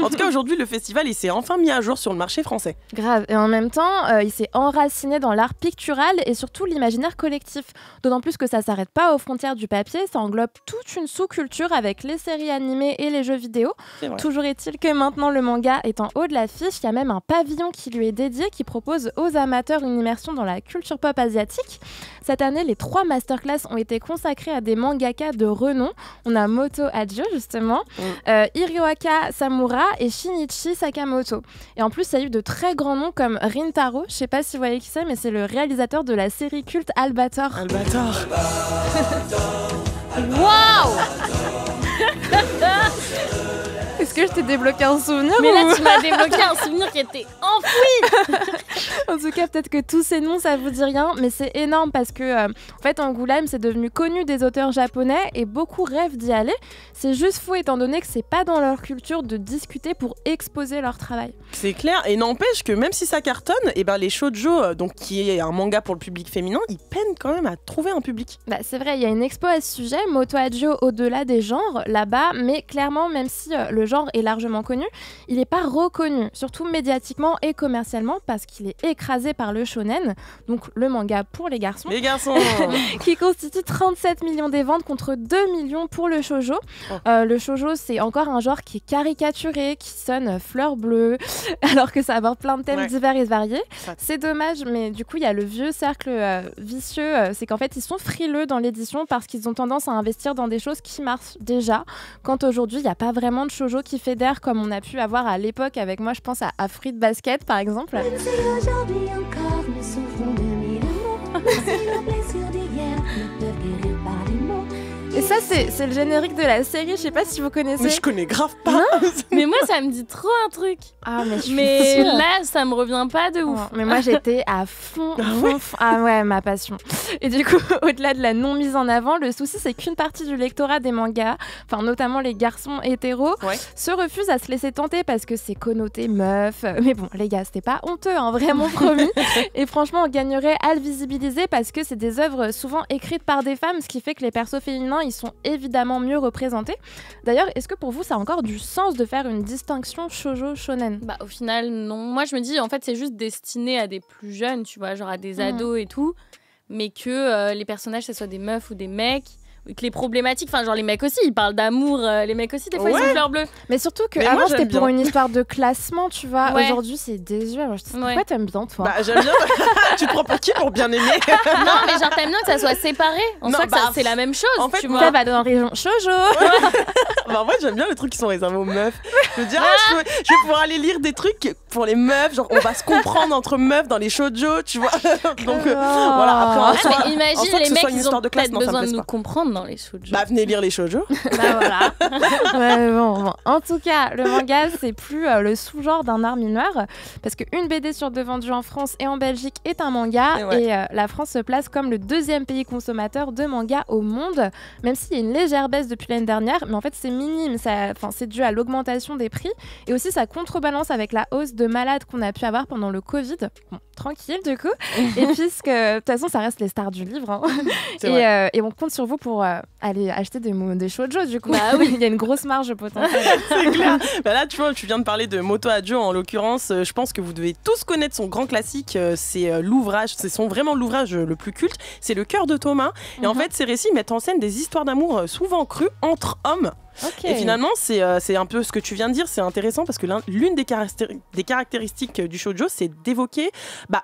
En tout cas, aujourd'hui, le festival, il s'est enfin mis à jour sur le marché français. Grave. Et en même temps, il s'est enraciné dans l'art pictural et surtout l'imaginaire collectif. D'autant plus que ça s'arrête pas aux frontières du papier, ça englobe toute une sous-culture avec les séries animées et les jeux vidéo. Toujours est-il que maintenant le manga est en haut de l'affiche, il y a même un pavillon qui lui est dédié qui propose aux amateurs une immersion dans la culture pop asiatique. Cette année, les 3 masterclass ont été consacrés à des mangakas de renom. On a Moto Hagio justement, Hiroaki Samura et Shinichi Sakamoto. Et en plus, il y a eu de très grands noms comme Rintaro, je sais pas si vous voyez qui c'est, mais c'est le réalisateur de la série culte Albator. Waouh. Est-ce que je t'ai débloqué un souvenir? Mais là, tu m'as débloqué un souvenir qui était enfoui. En tout cas, peut-être que tous ces noms, ça vous dit rien, mais c'est énorme parce que, en fait, Angoulême, c'est devenu connu des auteurs japonais et beaucoup rêvent d'y aller. C'est juste faux étant donné que c'est pas dans leur culture de discuter pour exposer leur travail. C'est clair, et n'empêche que même si ça cartonne, les shoujo, donc qui est un manga pour le public féminin, ils peinent quand même à trouver un public. Bah, c'est vrai, il y a une expo à ce sujet, Moto Hagio au-delà des genres, là-bas, mais clairement, même si le genre est largement connu, il n'est pas reconnu, surtout médiatiquement et commercialement, parce qu'il est écrasé par le shonen, donc le manga pour les garçons. Les garçons qui constitue 37 millions des ventes contre 2 millions pour le shoujo. Le shoujo, c'est encore un genre qui est caricaturé, qui sonne fleur bleue, alors que ça aborde plein de thèmes divers et variés. C'est dommage, mais du coup, il y a le vieux cercle vicieux, c'est qu'en fait, ils sont frileux dans l'édition parce qu'ils ont tendance à investir dans des choses qui marchent déjà, quand aujourd'hui, il n'y a pas vraiment de shoujo qui fédère comme on a pu avoir à l'époque avec moi, je pense à Fruit Basket, par exemple. Aujourd'hui encore, nous souffrons de mille mots. La blessure d'hier ne peut guérir par les mots. Et ça, c'est le générique de la série, je sais pas si vous connaissez. Mais je connais grave pas. Non mais moi, ça me dit trop un truc. Ah, mais là, ça me revient pas de ouf. Mais moi, j'étais à fond. Ah ouais, ma passion. Et du coup, au-delà de la non-mise en avant, le souci, c'est qu'une partie du lectorat des mangas, enfin notamment les garçons hétéros, se refusent à se laisser tenter parce que c'est connoté meuf. Mais bon, les gars, c'était pas honteux, hein, vraiment promis. Et franchement, on gagnerait à le visibiliser parce que c'est des œuvres souvent écrites par des femmes, ce qui fait que les persos féminins, ils sont évidemment mieux représentés. D'ailleurs, est-ce que pour vous, ça a encore du sens de faire une distinction shoujo-shonen? Bah, au final, non. Moi, je me dis, en fait, c'est juste destiné à des plus jeunes, tu vois, genre à des ados et tout, mais que les personnages, ce soit des meufs ou des mecs. Que les problématiques, enfin genre les mecs aussi, ils parlent d'amour, les mecs aussi des fois ils sont fleurs bleues. Mais surtout que avant c'était pour une histoire de classement, tu vois. Aujourd'hui c'est désuet. Pourquoi t'aimes bien toi? Bah j'aime bien. Tu te prends pour qui pour bien aimer? Non mais genre t'aimes bien que ça soit séparé. En fait c'est la même chose. En fait tu vois. Ça va dans la région shoujo. Bah en fait j'aime bien les trucs qui sont réservés aux meufs. Je me dis je vais pouvoir aller lire des trucs pour les meufs, genre on va se comprendre entre meufs dans les shoujo, tu vois. Donc voilà. Après imagine les mecs ils ont peut-être besoin de nous comprendre. Non, les shoujo. Bah, venez lire les shoujo. Bah voilà. Ouais, bon. En tout cas, le manga, c'est plus le sous-genre d'un art mineur, parce qu'une BD sur deux vendue en France et en Belgique est un manga, et la France se place comme le 2e pays consommateur de manga au monde, même s'il y a une légère baisse depuis l'année dernière, mais en fait c'est minime, c'est dû à l'augmentation des prix, et aussi ça contrebalance avec la hausse de malades qu'on a pu avoir pendant le Covid. Bon, tranquille du coup, et puisque de toute façon ça reste les stars du livre, hein. Et on compte sur vous pour aller acheter des shoujo du coup. Bah oui, il y a une grosse marge potentielle. C'est clair. Bah là, tu vois, tu viens de parler de Moto Hagio en l'occurrence. Je pense que vous devez tous connaître son grand classique. C'est l'ouvrage, vraiment l'ouvrage le plus culte. C'est Le Cœur de Thomas. Et en fait, ces récits mettent en scène des histoires d'amour souvent crues entre hommes. Okay. Et finalement, c'est un peu ce que tu viens de dire, c'est intéressant parce que l'une des caractéristiques du shoujo, c'est d'évoquer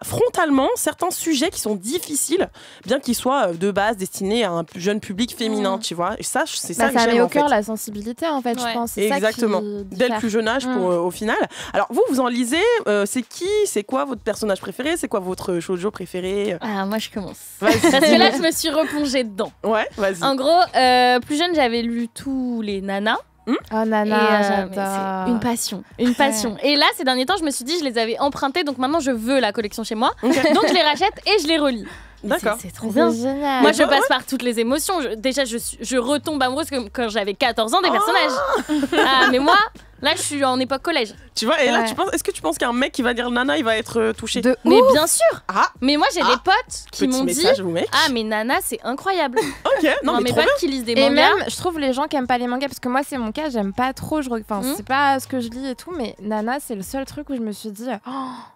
frontalement certains sujets qui sont difficiles, bien qu'ils soient de base destinés à un jeune public féminin, tu vois. Et ça, c'est ça que j'aime. Ça met au cœur la sensibilité, en fait, je pense. Exactement. Dès le plus jeune âge, au final. Alors, vous en lisez, c'est quoi votre personnage préféré? C'est quoi votre shoujo préféré? Ah, moi, je commence. Parce que là, je me suis replongée dedans. Ouais, vas-y. En gros, plus jeune, j'avais lu tous les Nana. Oh Nana, j'adore. C'est une passion, une passion. Et là, ces derniers temps, je me suis dit, je les avais empruntés, donc maintenant, je veux la collection chez moi. Okay. Donc, je les rachète et je les relis. D'accord. C'est trop bien. Génial. Moi, je passe par toutes les émotions. Déjà, je retombe amoureuse comme quand j'avais 14 ans des personnages. Ah, mais moi, là, je suis en époque collège. Tu vois, et là, est-ce que tu penses qu'un mec qui va dire Nana, il va être touché? Mais bien sûr. Mais moi, j'ai des potes qui m'ont dit ah, mais Nana, c'est incroyable. Ok, non, mais mes trop potes bien. qui lisent des mangas. Et même, je trouve les gens qui aiment pas les mangas, parce que moi, c'est mon cas, j'aime pas trop. C'est pas ce que je lis et tout, mais Nana, c'est le seul truc où je me suis dit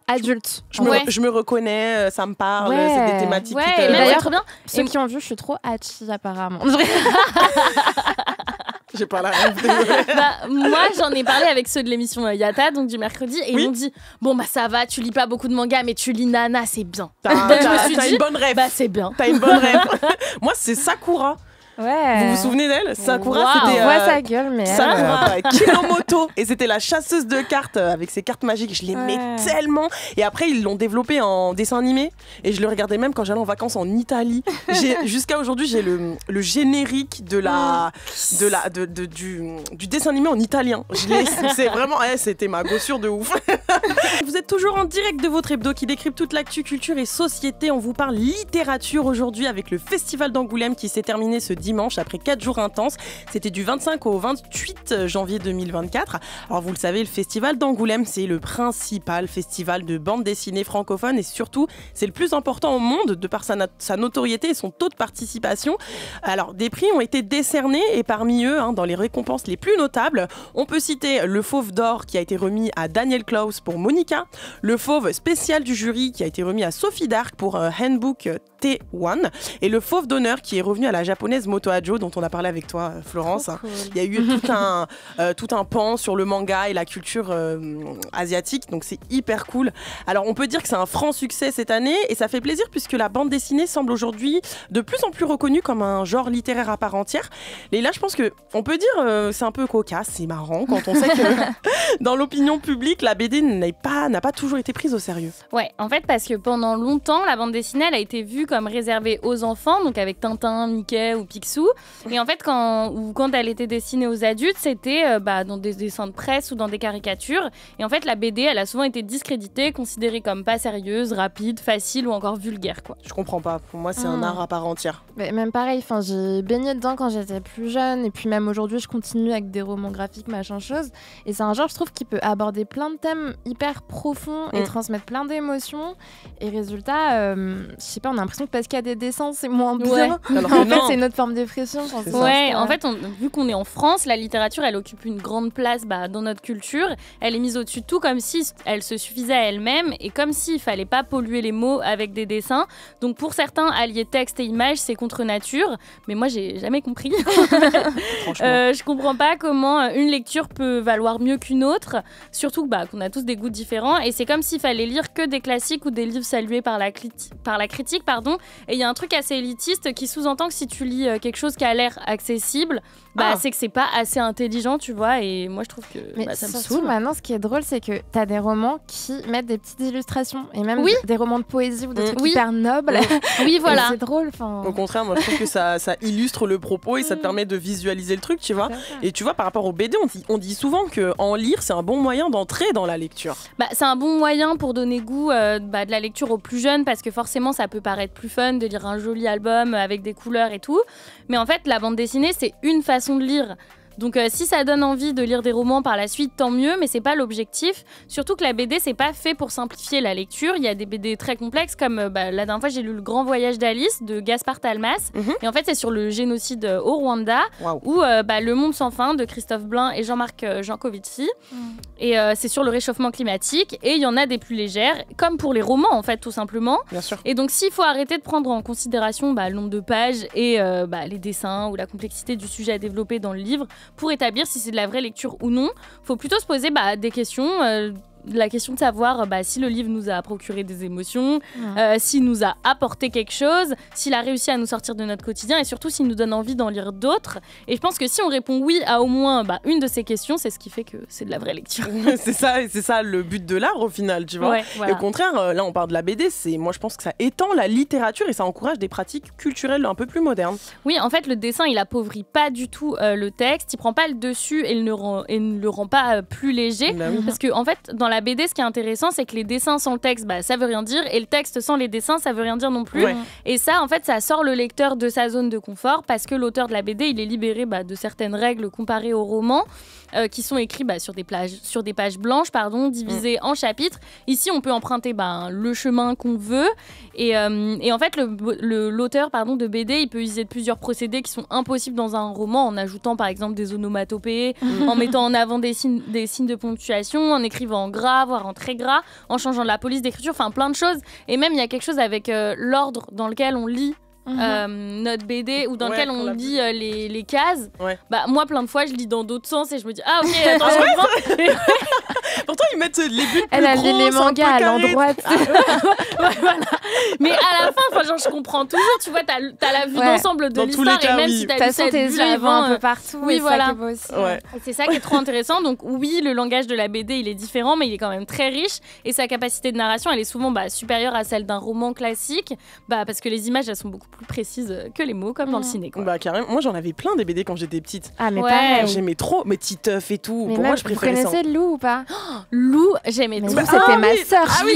adulte. Je me reconnais, ça me parle, c'est des thématiques. Et d'ailleurs, trop bien. Ceux qui ont vu, je suis trop hachi apparemment. J'ai pas la moi, j'en ai parlé avec ceux de l'émission Yata, donc du mercredi, et ils m'ont dit bon, ça va, tu lis pas beaucoup de mangas, mais tu lis Nana, c'est bien. T'as une bonne rêve. C'est bien. T'as une bonne rêve. Moi, c'est Sakura. Ouais. Vous vous souvenez d'elle? Sakura, c'était. On voit sa gueule, mais. Sakura, Kinomoto. Et c'était la chasseuse de cartes avec ses cartes magiques. Je l'aimais tellement. Et après, ils l'ont développé en dessin animé. Et je le regardais même quand j'allais en vacances en Italie. Jusqu'à aujourd'hui, j'ai le générique du dessin animé en italien. C'est vraiment. C'était ma gossure de ouf. Vous êtes toujours en direct de votre hebdo qui décrypte toute l'actu, culture et société. On vous parle littérature aujourd'hui avec le Festival d'Angoulême qui s'est terminé ce dimanche après 4 jours intenses. C'était du 25 au 28 janvier 2024. Alors vous le savez, le Festival d'Angoulême, c'est le principal festival de bande dessinée francophone et surtout, c'est le plus important au monde de par sa notoriété et son taux de participation. Alors des prix ont été décernés et parmi eux, dans les récompenses les plus notables, on peut citer le Fauve d'or qui a été remis à Daniel Klaus pour Monica, le Fauve spécial du jury qui a été remis à Sophie Dark pour Handbook T1 et le Fauve d'honneur qui est revenu à la japonaise Moto Hagio dont on a parlé avec toi Florence. Cool. Il y a eu tout un pan sur le manga et la culture asiatique, donc c'est hyper cool. Alors on peut dire que c'est un franc succès cette année et ça fait plaisir puisque la bande dessinée semble aujourd'hui de plus en plus reconnue comme un genre littéraire à part entière. Et là je pense qu'on peut dire c'est un peu cocasse, c'est marrant quand on sait que dans l'opinion publique la BD n'a pas toujours été prise au sérieux. Ouais, en fait parce que pendant longtemps la bande dessinée elle a été vue comme réservée aux enfants, donc avec Tintin, Mickey ou Picsou. Et en fait, quand elle était dessinée aux adultes, c'était dans des dessins de presse ou dans des caricatures. Et en fait, la BD, elle a souvent été discréditée, considérée comme pas sérieuse, rapide, facile ou encore vulgaire, quoi. Je comprends pas. Pour moi, c'est un art à part entière. Mais même pareil, j'ai baigné dedans quand j'étais plus jeune. Et puis même aujourd'hui, je continue avec des romans graphiques, machin chose. Et c'est un genre, je trouve, qui peut aborder plein de thèmes hyper profonds et transmettre plein d'émotions. Et résultat, je sais pas, on a l'impression que parce qu'il y a des dessins, c'est moins bien. Ouais. En fait, c'est une autre forme d'expression. Ouais, en fait, vu qu'on est en France, la littérature, elle occupe une grande place dans notre culture. Elle est mise au-dessus de tout, comme si elle se suffisait à elle-même et comme s'il fallait pas polluer les mots avec des dessins. Donc pour certains, allier texte et image, c'est contre nature. Mais moi, j'ai jamais compris. Je comprends pas comment une lecture peut valoir mieux qu'une autre. Surtout qu'on a tous des goûts différents. Et c'est comme s'il fallait lire que des classiques ou des livres salués par la critique. Et il y a un truc assez élitiste qui sous-entend que si tu lis quelque chose qui a l'air accessible, c'est que c'est pas assez intelligent, tu vois. Et moi, je trouve que ça me saoule. Maintenant, ce qui est drôle, c'est que t'as des romans qui mettent des petites illustrations et même des romans de poésie ou des trucs hyper nobles. Oui, voilà. C'est drôle. Au contraire, moi, je trouve que ça illustre le propos et ça te permet de visualiser le truc, tu vois. Et tu vois, par rapport au BD, on dit souvent qu'en lire, c'est un bon moyen d'entrer dans la lecture. C'est un bon moyen pour donner goût de la lecture aux plus jeunes, parce que forcément, ça peut paraître plus fun de lire un joli album avec des couleurs et tout. Mais en fait, la bande dessinée, c'est une façon de lire. Donc si ça donne envie de lire des romans par la suite, tant mieux, mais c'est pas l'objectif. Surtout que la BD, c'est pas fait pour simplifier la lecture. Il y a des BD très complexes, comme la dernière fois, j'ai lu Le Grand Voyage d'Alice de Gaspard Talmas. Et en fait, c'est sur le génocide au Rwanda, ou Le Monde sans fin de Christophe Blain et Jean-Marc Jancovici. Et c'est sur le réchauffement climatique. Et il y en a des plus légères, comme pour les romans, en fait, tout simplement. Bien sûr. Et donc, s'il faut arrêter de prendre en considération le nombre de pages et les dessins ou la complexité du sujet à développer dans le livre, pour établir si c'est de la vraie lecture ou non, faut plutôt se poser des questions. La question de savoir si le livre nous a procuré des émotions, s'il nous a apporté quelque chose, s'il a réussi à nous sortir de notre quotidien et surtout s'il nous donne envie d'en lire d'autres. Et je pense que si on répond oui à au moins une de ces questions, c'est ce qui fait que c'est de la vraie lecture. c'est ça le but de l'art au final, tu vois. Ouais, voilà. Et au contraire, là on parle de la BD, moi je pense que ça étend la littérature et ça encourage des pratiques culturelles un peu plus modernes. Oui, en fait le dessin il appauvrit pas du tout le texte, il prend pas le dessus et il ne le rend pas plus léger. Parce que en fait dans la BD, ce qui est intéressant, c'est que les dessins sans le texte, ça veut rien dire, et le texte sans les dessins, ça veut rien dire non plus. Et ça, en fait, ça sort le lecteur de sa zone de confort, parce que l'auteur de la BD, il est libéré de certaines règles comparées au roman, qui sont écrits sur des pages blanches, divisées en chapitres. Ici, on peut emprunter le chemin qu'on veut, et en fait, l'auteur de BD, il peut utiliser plusieurs procédés qui sont impossibles dans un roman, en ajoutant par exemple des onomatopées, en mettant en avant des signes de ponctuation, en écrivant en gras, voire en très gras, en changeant de la police d'écriture, enfin plein de choses. Et même il y a quelque chose avec l'ordre dans lequel on lit notre BD, ou dans lequel on lit les cases. Moi plein de fois je lis dans d'autres sens et je me dis ok, attends, je comprends. Pourtant ils mettent les bulles plus Elle a grosses, lu les mangas à l'endroit. Voilà. Mais à la fin, je comprends toujours, tu vois, t'as la vue d'ensemble de l'histoire, et même si t'as lu cette bulle avant, un peu partout. Oui, voilà. Ouais. C'est ça qui est trop intéressant. Donc oui, le langage de la BD, il est différent, mais il est quand même très riche, et sa capacité de narration, elle est souvent supérieure à celle d'un roman classique, parce que les images, elles sont beaucoup plus précises que les mots, comme dans le ciné, quoi. Carrément. Moi, j'en avais plein des BD quand j'étais petite. Ah, mais pareil. J'aimais trop mes Titeuf et tout. Mais pour moi, je préférais ça. Vous connaissez Lou ou pas? Lou, j'aimais trop. C'était ma sœur. Ah oui,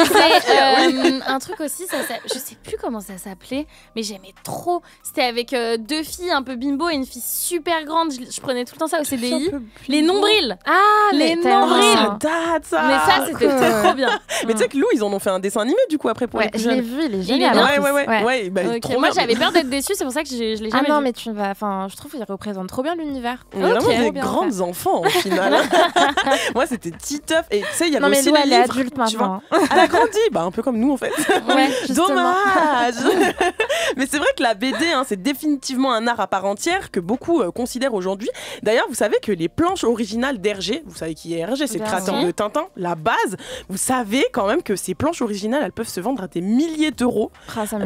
un truc aussi, je sais plus comment ça s'appelait, mais j'aimais trop. C'était avec deux filles un peu bimbo et une fille super grande. Je prenais tout le temps ça au CDI. Les nombrils. Ah, les nombrils. Ça date, ça. Mais ça, c'était trop bien. Mais tu sais que Lou, ils en ont fait un dessin animé du coup après pour les plus jeunes. Je l'ai vu, il est génial. Trop moi, j'avais peur d'être déçue, c'est pour ça que je l'ai jamais vu. Ah non, mais tu vas. Enfin, je trouve qu'il représente trop bien l'univers. On est vraiment des grands enfants au final. Moi, c'était Titeuf et tu sais, il y avait aussi Lou, les elle livres. est adulte maintenant. Elle a grandi, un peu comme nous en fait. Dommage. Mais c'est vrai que la BD, c'est définitivement un art à part entière que beaucoup considèrent aujourd'hui. D'ailleurs, vous savez que les planches originales d'Hergé, vous savez qui est Hergé, c'est le créateur de Tintin, la base. Vous savez quand même que ces planches originales, elles peuvent se vendre à des milliers d'euros.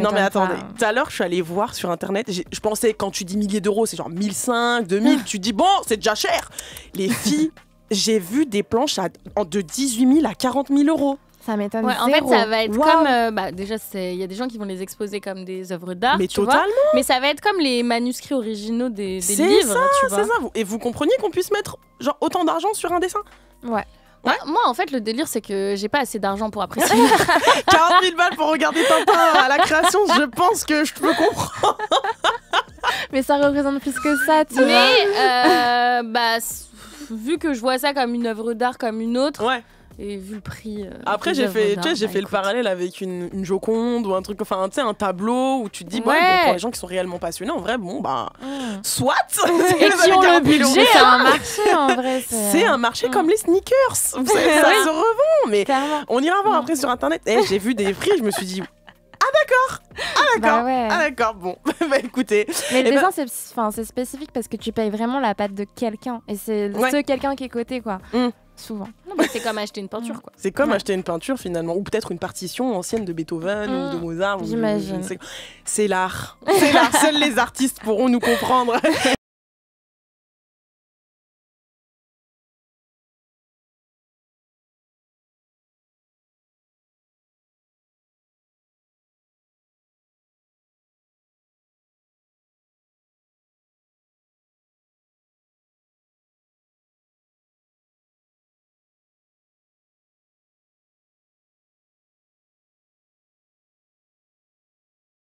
Non mais attendez, tout à l'heure, je suis allée voir sur internet. Je pensais, quand tu dis milliers d'euros, c'est genre 1500, 2000. Tu dis bon, c'est déjà cher. Les filles, j'ai vu des planches de 18 000 à 40 000 euros. Ça m'étonne. En fait, ça va être comme. Déjà, il y a des gens qui vont les exposer comme des œuvres d'art. Mais totalement. Mais ça va être comme les manuscrits originaux des livres. Tu vois. C'est ça. Et vous compreniez qu'on puisse mettre autant d'argent sur un dessin? Ouais. Moi, en fait, le délire, c'est que j'ai pas assez d'argent pour apprécier. 40 000 balles pour regarder Tintin à la création, je pense que je peux comprendre. Mais ça représente plus que ça, tu vois. Mais, vu que je vois ça comme une œuvre d'art comme une autre. Et vu le prix. Après, j'ai fait le parallèle avec une Joconde ou un truc, un tableau où tu te dis, pour les gens qui sont réellement passionnés, en vrai, soit. Et qui ont le budget, c'est un marché en vrai. C'est un marché comme les sneakers. Vous savez, ça se revend. Mais on ira voir après sur internet. J'ai vu des prix, je me suis dit. Ah d'accord, bon, écoutez. Mais le dessin, c'est spécifique parce que tu payes vraiment la patte de quelqu'un. Et c'est ce quelqu'un qui est coté, quoi. souvent. Non, mais c'est comme acheter une peinture, quoi. C'est comme acheter une peinture, finalement, ou peut-être une partition ancienne de Beethoven ou de Mozart. J'imagine. C'est l'art. C'est l'art. Seuls les artistes pourront nous comprendre.